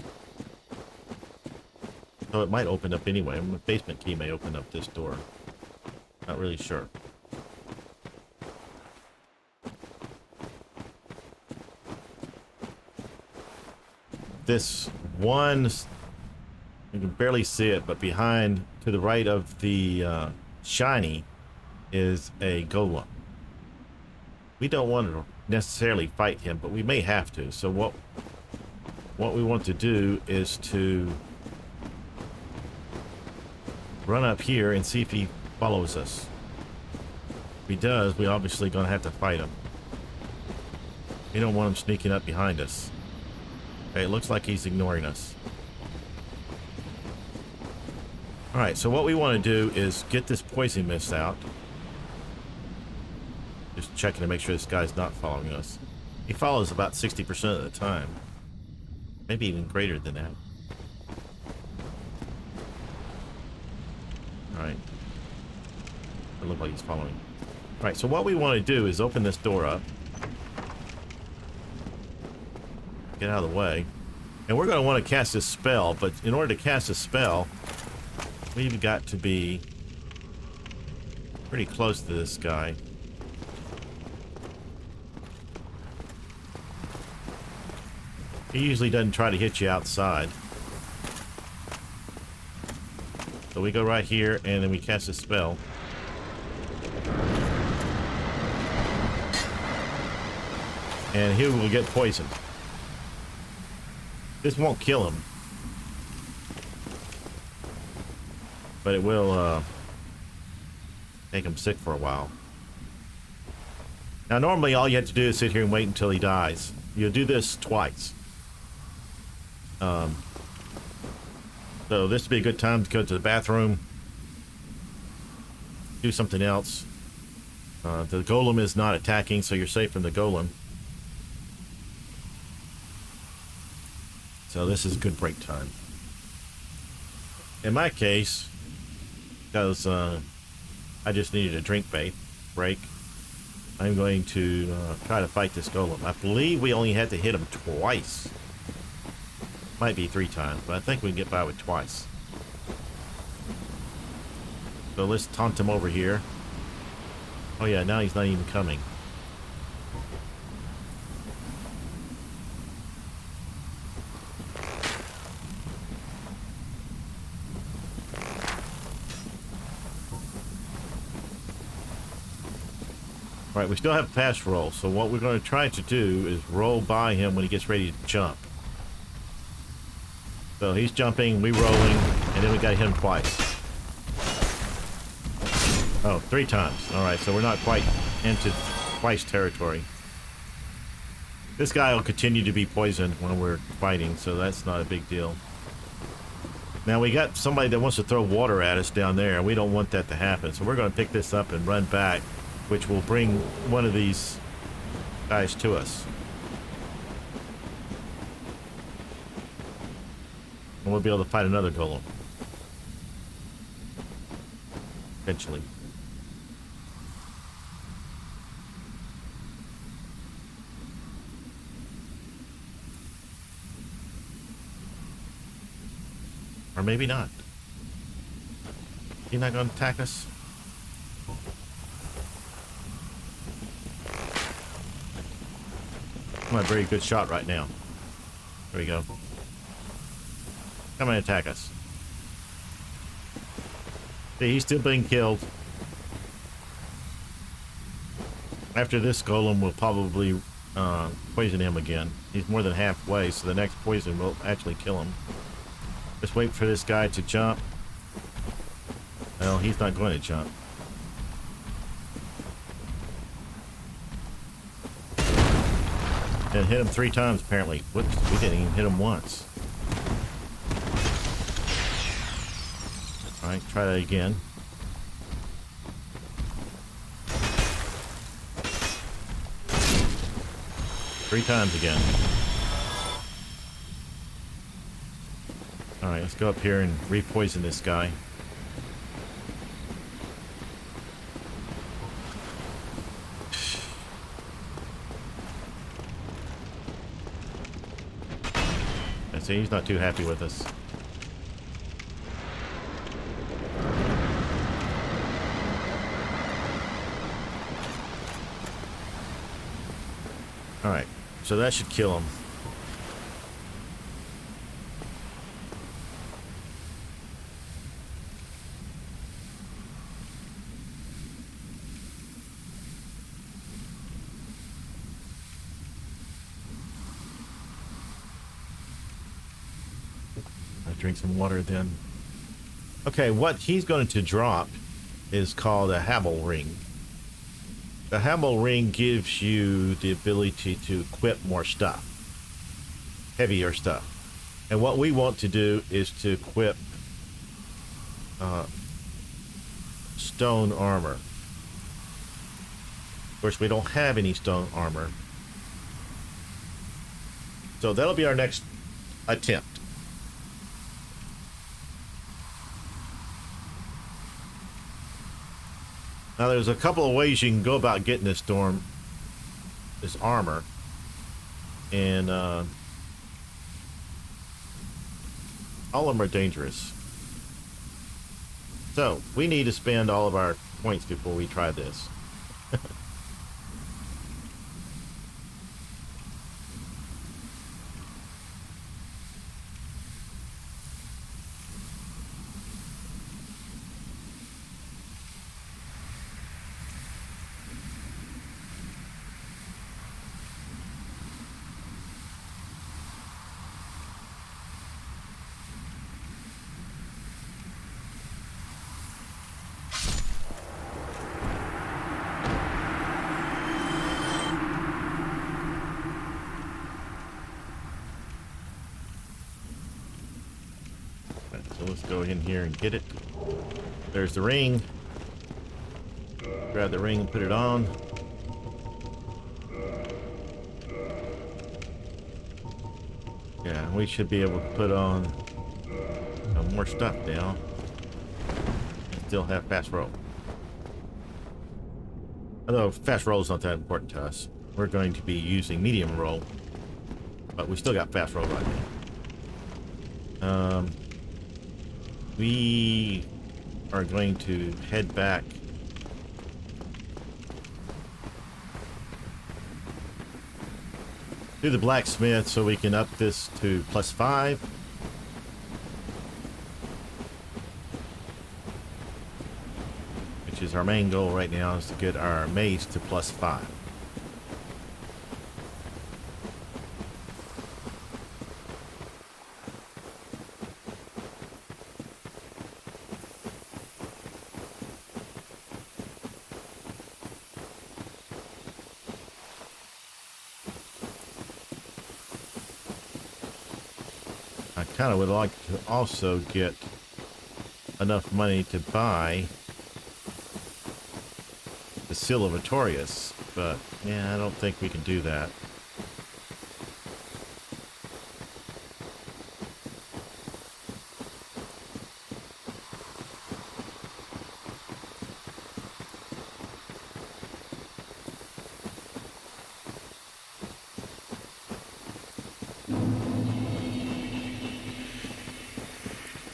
So it might open up anyway. The basement key may open up this door. Not really sure. This one, you can barely see it, but behind, to the right of the shiny, is a golem. We don't want to necessarily fight him, but we may have to. So what we want to do is to run up here and see if he follows us. If he does, we obviously gonna have to fight him. We don't want him sneaking up behind us. Okay, it looks like he's ignoring us. Alright, so what we want to do is get this poison mist out. Just checking to make sure this guy's not following us. He follows about 60% of the time. Maybe even greater than that. Alright. It looks like he's following. Alright, so what we want to do is open this door up. Get out of the way. And we're going to want to cast this spell, but in order to cast a spell, we've got to be pretty close to this guy. He usually doesn't try to hit you outside. So we go right here and then we cast a spell. And he will get poisoned. This won't kill him. But it will make him sick for a while. Now normally all you have to do is sit here and wait until he dies. You'll do this twice. So this would be a good time to go to the bathroom. Do something else. The golem is not attacking, so you're safe from the golem. So this is good break time. In my case, because I just needed a drink break, I'm going to try to fight this golem. I believe we only had to hit him twice. Might be 3 times, but I think we can get by with twice. So let's taunt him over here. Oh yeah, now he's not even coming. Alright, we still have a fast roll, so what we're going to try to do is roll by him when he gets ready to jump. So he's jumping, we rolling, and then we got to hit him twice. Oh, 3 times. Alright, so we're not quite into twice territory. This guy will continue to be poisoned when we're fighting, so that's not a big deal. Now we got somebody that wants to throw water at us down there, and we don't want that to happen. So we're going to pick this up and run back, which will bring one of these guys to us. And we'll be able to fight another golem. Eventually. Or maybe not. He's not going to attack us? Not a very good shot right now. There we go. Come and attack us. See, he's still being killed. After this golem, we'll probably poison him again. He's more than halfway, so the next poison will actually kill him. Just wait for this guy to jump. Well, he's not going to jump. And hit him 3 times apparently. Whoops, we didn't even hit him once. Alright, try that again. Three times again. Alright, let's go up here and re-poison this guy. I see he's not too happy with us. Alright, so that should kill him. Drink some water then. Okay, what he's going to drop is called a Habble Ring. The Habble Ring gives you the ability to equip more stuff, heavier stuff. And what we want to do is to equip stone armor. Of course, we don't have any stone armor. So that'll be our next attempt. Now there's a couple of ways you can go about getting this armor, and all of them are dangerous. So we need to spend all of our points before we try this. So let's go in here and get it. There's the ring. Grab the ring and put it on. Yeah, we should be able to put on more stuff now. And still have fast roll. Although fast roll is not that important to us. We're going to be using medium roll. But we still got fast roll right now. We are going to head back to the blacksmith so we can up this to +5. Which is our main goal right now, is to get our mace to +5. I kind of would like to also get enough money to buy the Seal of Artorias, but yeah, I don't think we can do that.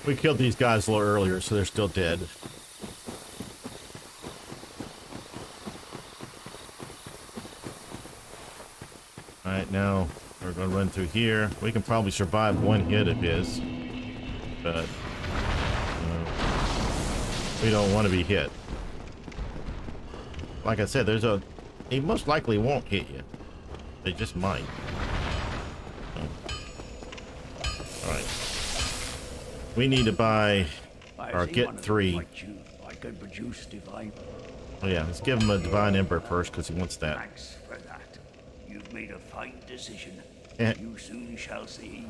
We killed these guys a little earlier, so they're still dead. Alright, now we're going to run through here. We can probably survive one hit of his, but we don't want to be hit. Like I said, he most likely won't hit you. They just might. Alright. We need to buy or get 3. I could produce divine. Oh yeah, let's give him a divine ember first because he wants that. Thanks for that. You've made a fine decision. Yeah. You soon shall see.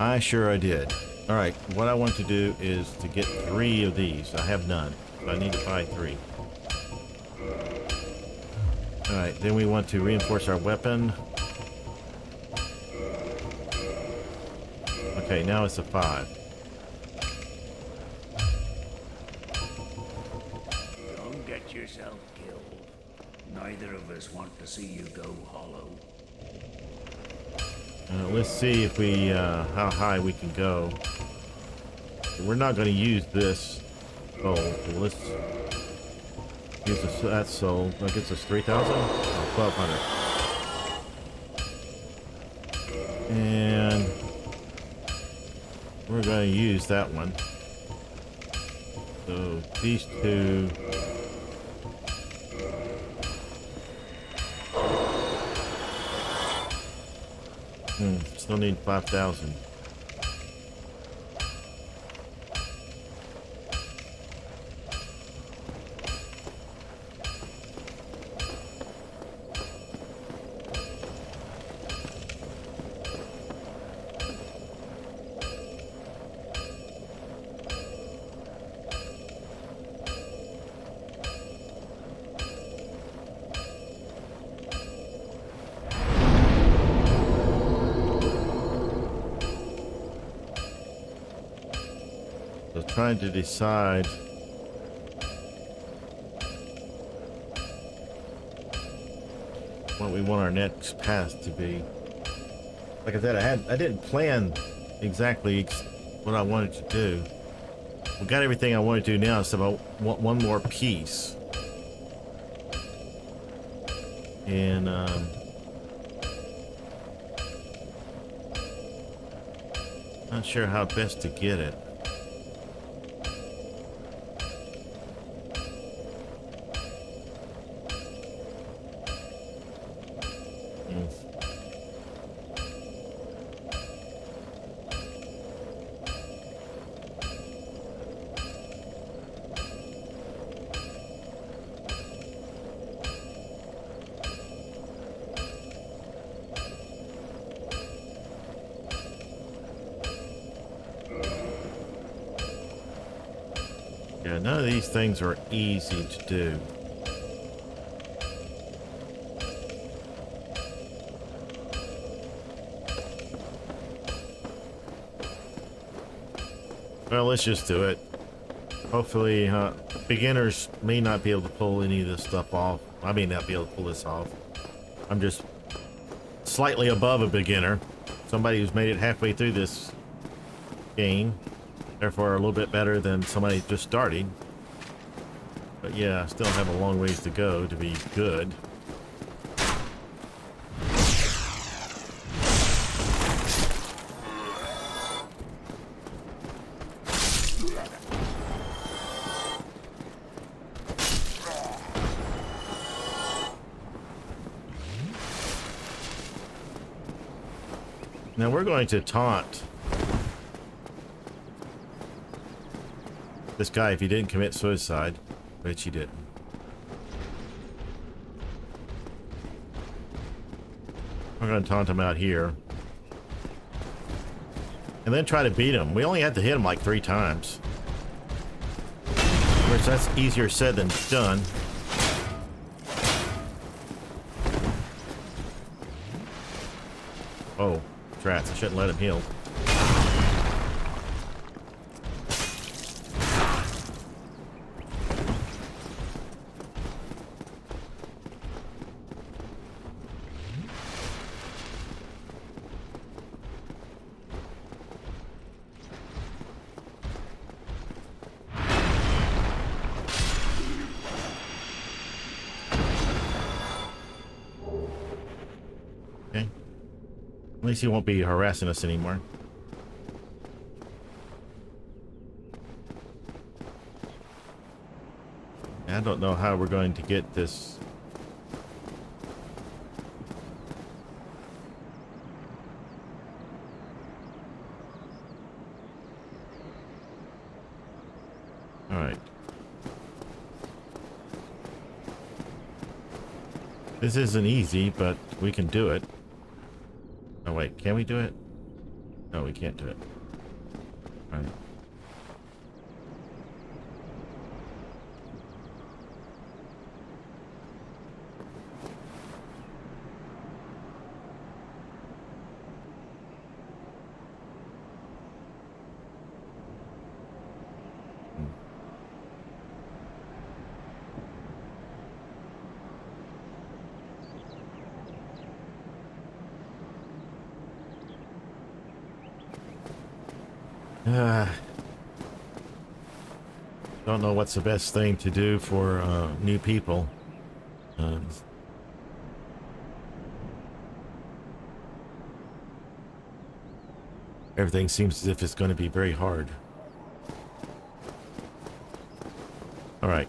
I sure did. Alright, what I want to do is to get 3 of these. I have none, so I need to buy 3. Alright, then we want to reinforce our weapon. Okay, now it's a 5. yourself killed. Neither of us want to see you go hollow. Let's see if we how high we can go. We're not going to use this soul, so let's use that soul. That gets us 3,000? Oh, 1,200. And we're going to use that one. So these two. Still need 5,000. So trying to decide what we want our next path to be. Like I said, I didn't plan exactly what I wanted to do. We got everything I wanted to do now, so I want one more piece. And not sure how best to get it. Yeah, none of these things are easy to do. Well, let's just do it. Hopefully, beginners may not be able to pull any of this stuff off. I may not be able to pull this off. I'm just slightly above a beginner. Somebody who's made it halfway through this game. Therefore, a little bit better than somebody just starting. But yeah, I still have a long ways to go to be good. Now we're going to taunt this guy if he didn't commit suicide, which he didn't. We're going to taunt him out here. And then try to beat him. We only had to hit him like 3 times. Of course, that's easier said than done. Oh, trats. I shouldn't let him heal. Okay. At least he won't be harassing us anymore. I don't know how we're going to get this. All right. This isn't easy, but we can do it. Oh wait, can we do it? No, we can't do it. All right. Don't know what's the best thing to do for new people. Everything seems as if it's going to be very hard. Alright.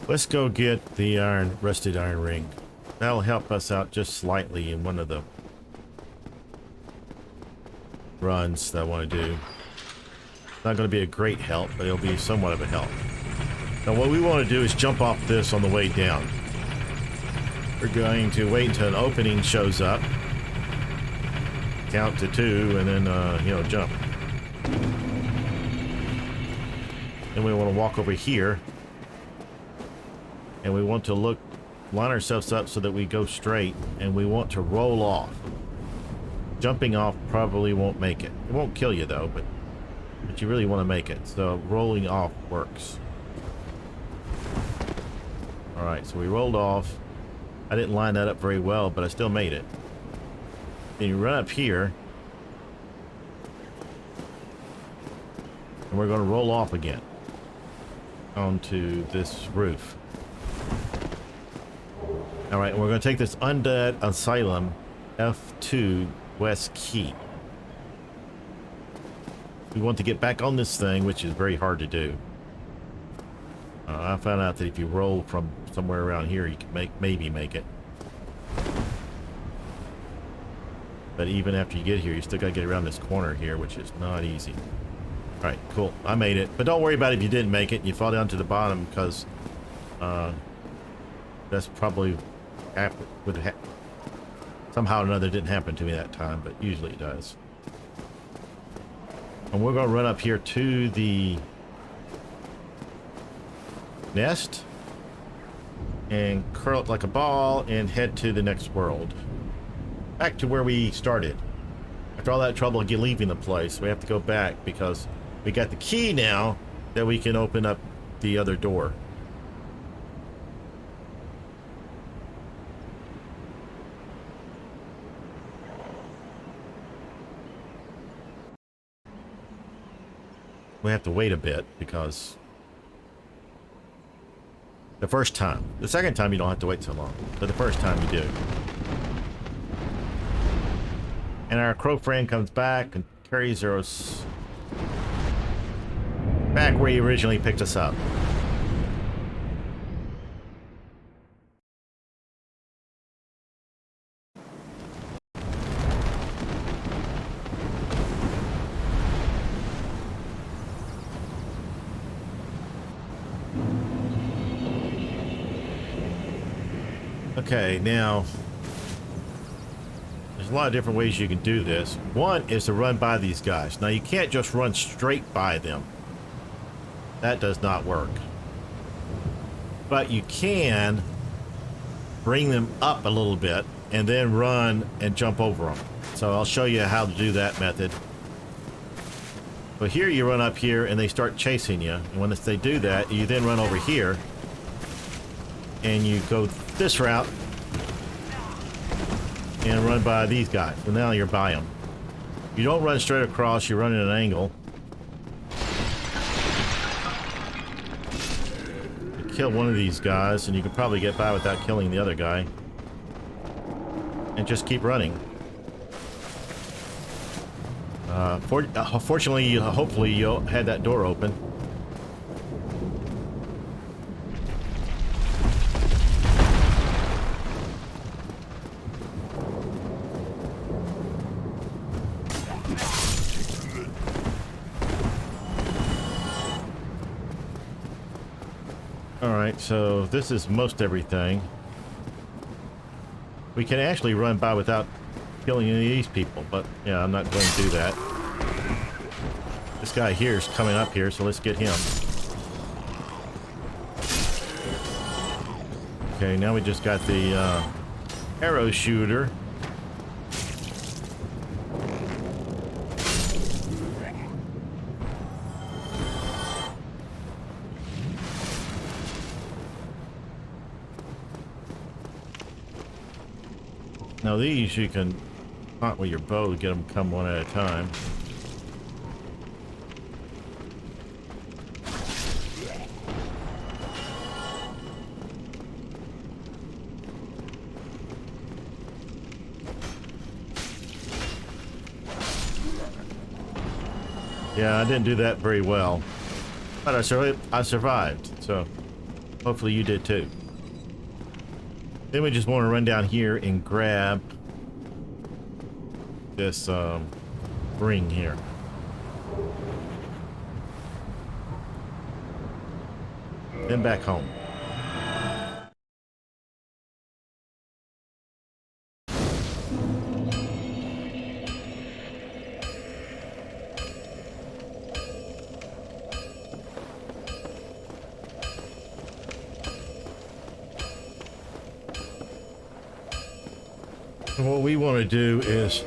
Let's go get the rusted iron ring. That'll help us out just slightly in one of the runs that I want to do. Not going to be a great help, but it'll be somewhat of a help. Now what we want to do is jump off this on the way down. We're going to wait until an opening shows up. Count to 2 and then, you know, jump. Then we want to walk over here. And we want to line ourselves up so that we go straight. And we want to roll off. Jumping off probably won't make it. It won't kill you though, but you really want to make it. So rolling off works. Alright, so we rolled off. I didn't line that up very well, but I still made it. Then you run up here. And we're going to roll off again. Onto this roof. Alright, we're going to take this Undead Asylum F2 West Key. We want to get back on this thing, which is very hard to do. I found out that if you roll from somewhere around here, you can maybe make it. But even after you get here, you still got to get around this corner here, which is not easy. Alright, cool. I made it. But don't worry about it if you didn't make it and you fall down to the bottom, because that's probably somehow or another didn't happen to me that time, but usually it does. And we're going to run up here to the nest and curl it like a ball and head to the next world. Back to where we started. After all that trouble leaving the place, we have to go back because we got the key now that we can open up the other door. We have to wait a bit because the first time. The second time you don't have to wait so long, but the first time you do. And our crow friend comes back and carries us back where he originally picked us up. Okay, now there's a lot of different ways you can do this. One is to run by these guys. Now you can't just run straight by them. That does not work. But you can bring them up a little bit and then run and jump over them. So I'll show you how to do that method. But here you run up here and they start chasing you. And when they do that, you then run over here and you go this route and run by these guys. So now you're by them. You don't run straight across, you run at an angle. You kill one of these guys and you can probably get by without killing the other guy. And just keep running. Fortunately, hopefully you'll had that door open. Alright, so this is most everything. We can actually run by without killing any of these people, but yeah, I'm not going to do that. This guy here is coming up here, so let's get him. Okay, now we just got the arrow shooter. Now these you can hunt with your bow to get them come one at a time. Yeah, I didn't do that very well. But I survived, so hopefully you did too. Then we just want to run down here and grab this ring here. Then back home. And what we want to do is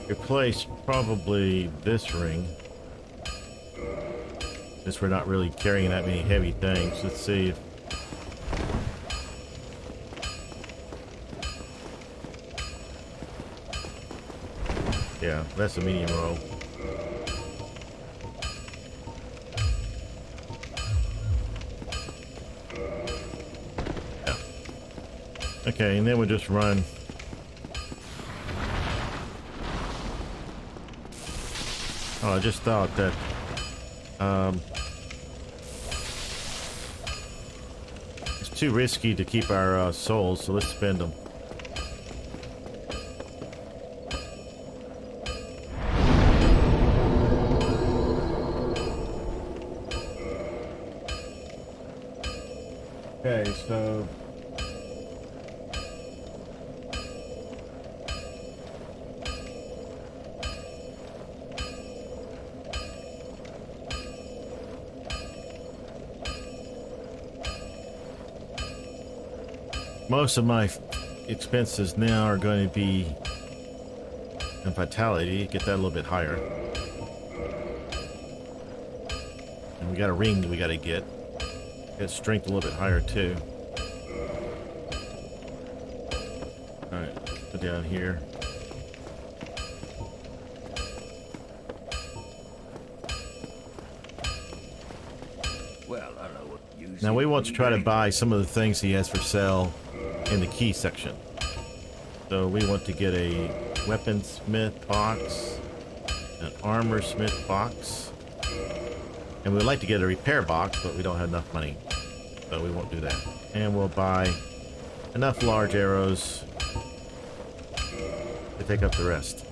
replace probably this ring. Since we're not really carrying that many heavy things. Let's see if... Yeah, that's a medium roll. Yeah. Okay, and then we'll just run. Oh, I just thought that it's too risky to keep our souls, so let's spend them. Okay, so most of my expenses now are going to be in vitality. Get that a little bit higher. And we got a ring that we got to get. Get strength a little bit higher too. Alright, put down here. Well, I know what you Now we want to try to buy some of the things he has for sale in the key section. So we want to get a weaponsmith box, an armor smith box, and we'd like to get a repair box, but we don't have enough money, so we won't do that. And we'll buy enough large arrows to take up the rest.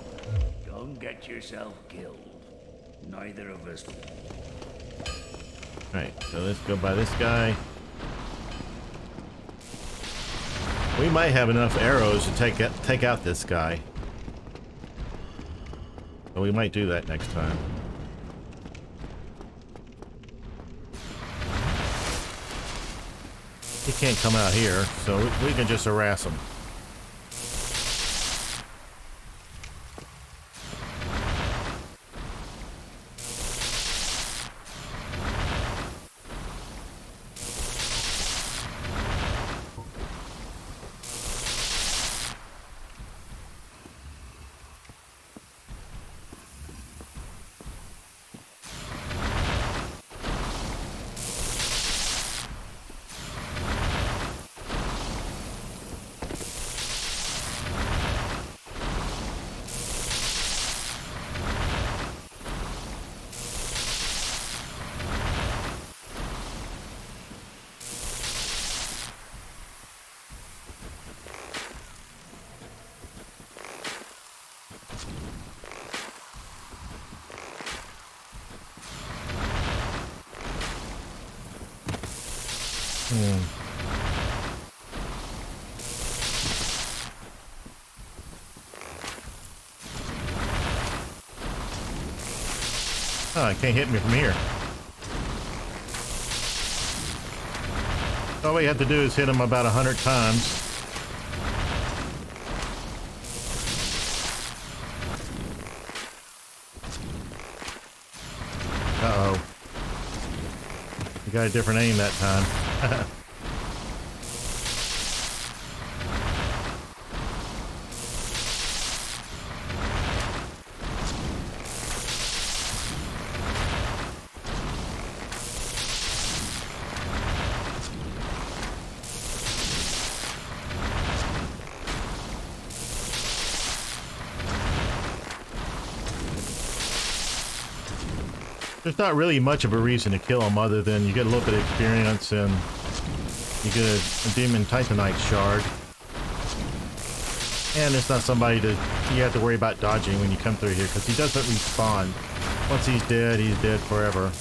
Don't get yourself killed. Neither of us. Alright, so let's go buy this guy. We might have enough arrows to take out this guy. So we might do that next time. He can't come out here, so we can just harass him. Oh, he can't hit me from here. All we have to do is hit him about 100 times. Uh-oh. You got a different aim that time. There's not really much of a reason to kill him other than you get a little bit of experience and you get a demon titanite shard. And it's not somebody that you have to worry about dodging when you come through here because he doesn't respawn. Once he's dead forever.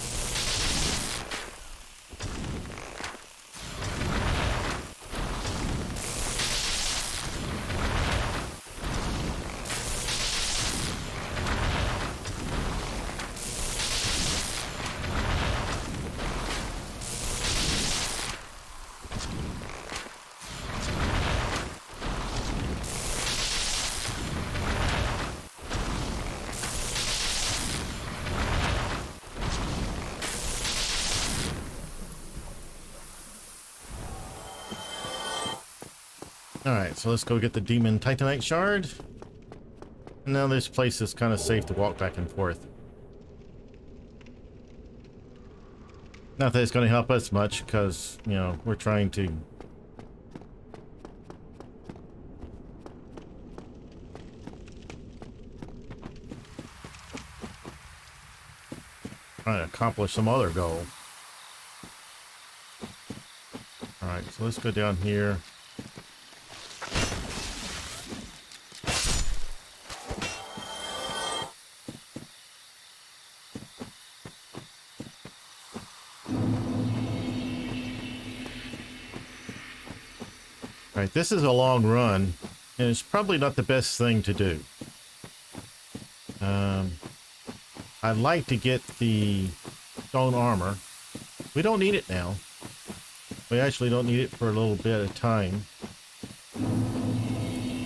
Alright, so let's go get the demon titanite shard. And now this place is kind of safe to walk back and forth. Not that it's going to help us much, because, you know, we're trying to... accomplish some other goal. Alright, so let's go down here. Alright, this is a long run, and it's probably not the best thing to do. I'd like to get the stone armor. We don't need it now. We actually don't need it for a little bit of time.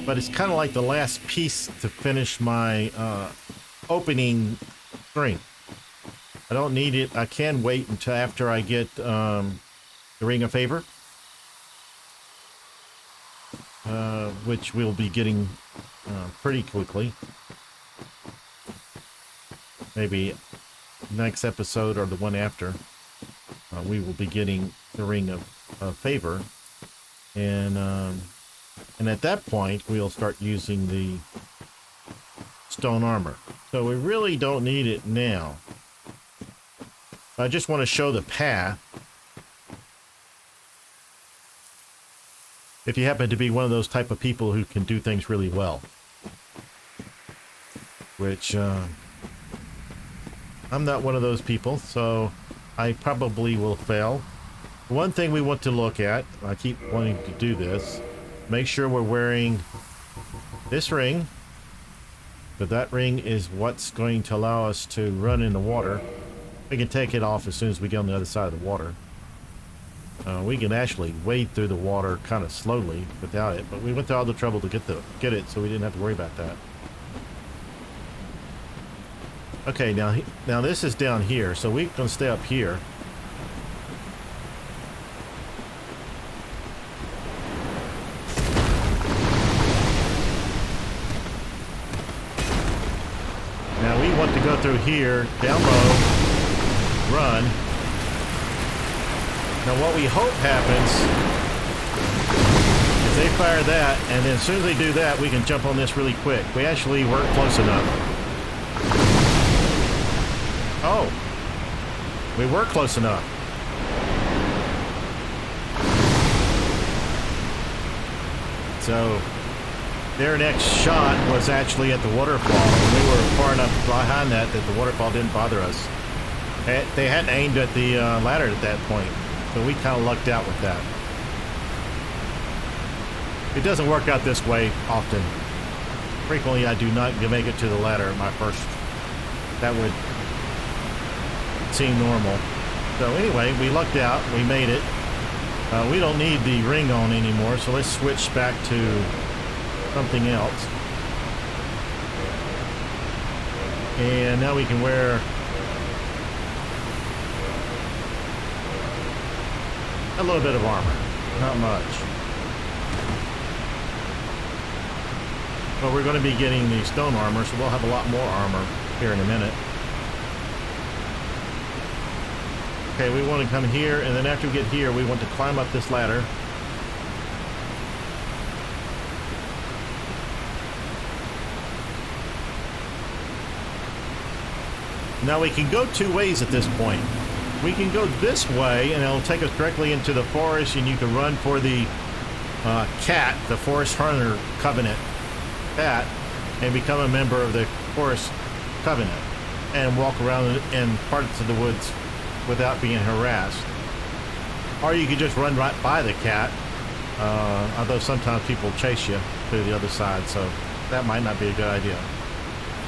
But it's kind of like the last piece to finish my opening string. I don't need it. I can wait until after I get the Ring of Favor. Which we'll be getting pretty quickly. Maybe next episode or the one after, we will be getting the Ring of Favor, and at that point we'll start using the stone armor. So we really don't need it now. I just want to show the path. If you happen to be one of those type of people who can do things really well. Which, I'm not one of those people, so I probably will fail. One thing we want to look at, I keep wanting to do this, make sure we're wearing this ring. But that ring is what's going to allow us to run in the water. We can take it off as soon as we get on the other side of the water. We can actually wade through the water kind of slowly without it, but we went through all the trouble to get it, so we didn't have to worry about that. Okay, now this is down here, so we're going to stay up here. Now we want to go through here, down low, run. Now what we hope happens is they fire that, and then as soon as they do that, we can jump on this really quick. We actually weren't close enough. Oh, we were close enough. So their next shot was actually at the waterfall, and we were far enough behind that the waterfall didn't bother us. They hadn't aimed at the ladder at that point. So we kind of lucked out with that. It doesn't work out this way often. Frequently, I do not make it to the ladder at my first. That would seem normal. So anyway, we lucked out. We made it. We don't need the ring on anymore, so let's switch back to something else. And now we can wear a little bit of armor, not much. But we're going to be getting the stone armor, so we'll have a lot more armor here in a minute. Okay, we want to come here, and then after we get here, we want to climb up this ladder. Now we can go two ways at this point. We can go this way, and it'll take us directly into the forest, and you can run for the cat, the Forest Hunter Covenant cat, and become a member of the Forest Covenant, and walk around in parts of the woods without being harassed. Or you could just run right by the cat, although sometimes people chase you to the other side, so that might not be a good idea.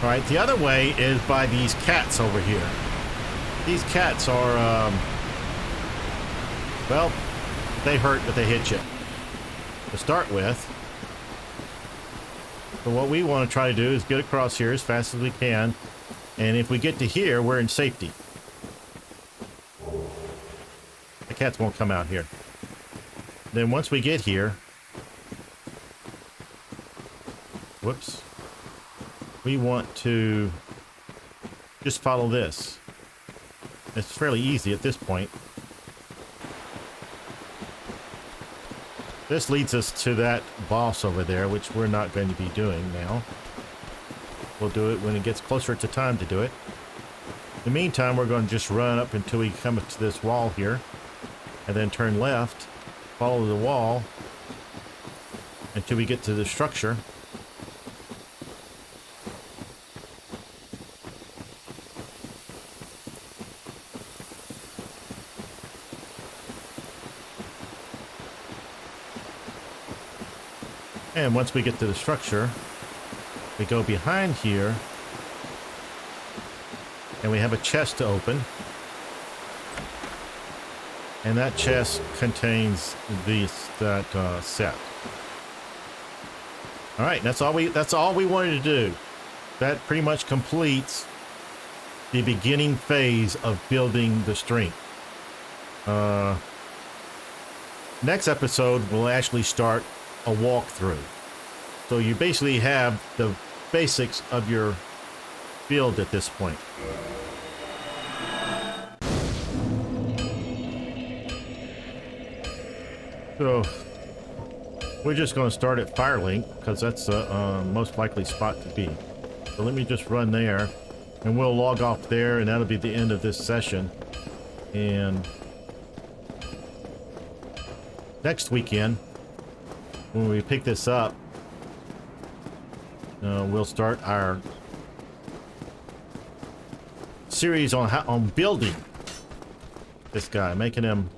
All right, the other way is by these cats over here. These cats are, well, they hurt if they hit you to start with. So what we want to try to do is get across here as fast as we can, and if we get to here, we're in safety. The cats won't come out here. Then once we get here, whoops, we want to just follow this. It's fairly easy at this point. This leads us to that boss over there, which we're not going to be doing now. We'll do it when it gets closer to time to do it. In the meantime, we're going to just run up until we come to this wall here, and then turn left, follow the wall until we get to the structure. And once we get to the structure, we go behind here, and we have a chest to open. And that chest contains that set. All right, that's all we wanted to do. That pretty much completes the beginning phase of building the strength. Next episode, we'll actually start a walkthrough. So you basically have the basics of your build at this point. So we're just going to start at Firelink because that's the most likely spot to be. So let me just run there, and we'll log off there, and that'll be the end of this session. And next weekend, when we pick this up, we'll start our series on building this guy, making him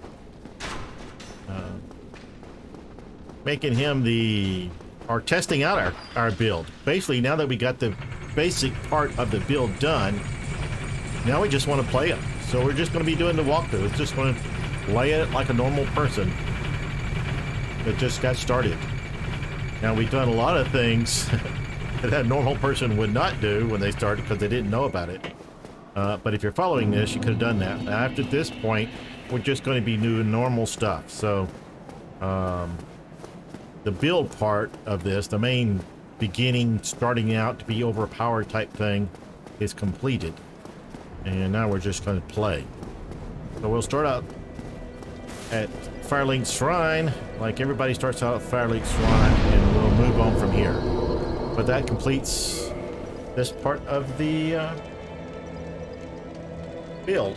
testing out our build. Basically, now that we got the basic part of the build done, now we just want to play it. So we're just going to be doing the walkthrough. It's just going to lay it like a normal person that just got started. Now, we've done a lot of things that a normal person would not do when they started because they didn't know about it. But if you're following this, you could have done that. Now, after this point, we're just going to be doing normal stuff. So the build part of this, the main beginning, starting out to be overpowered type thing, is completed. And now we're just going to play. So we'll start out at Firelink Shrine, like everybody starts out at Firelink Shrine, and we'll move on from here. But that completes this part of the build.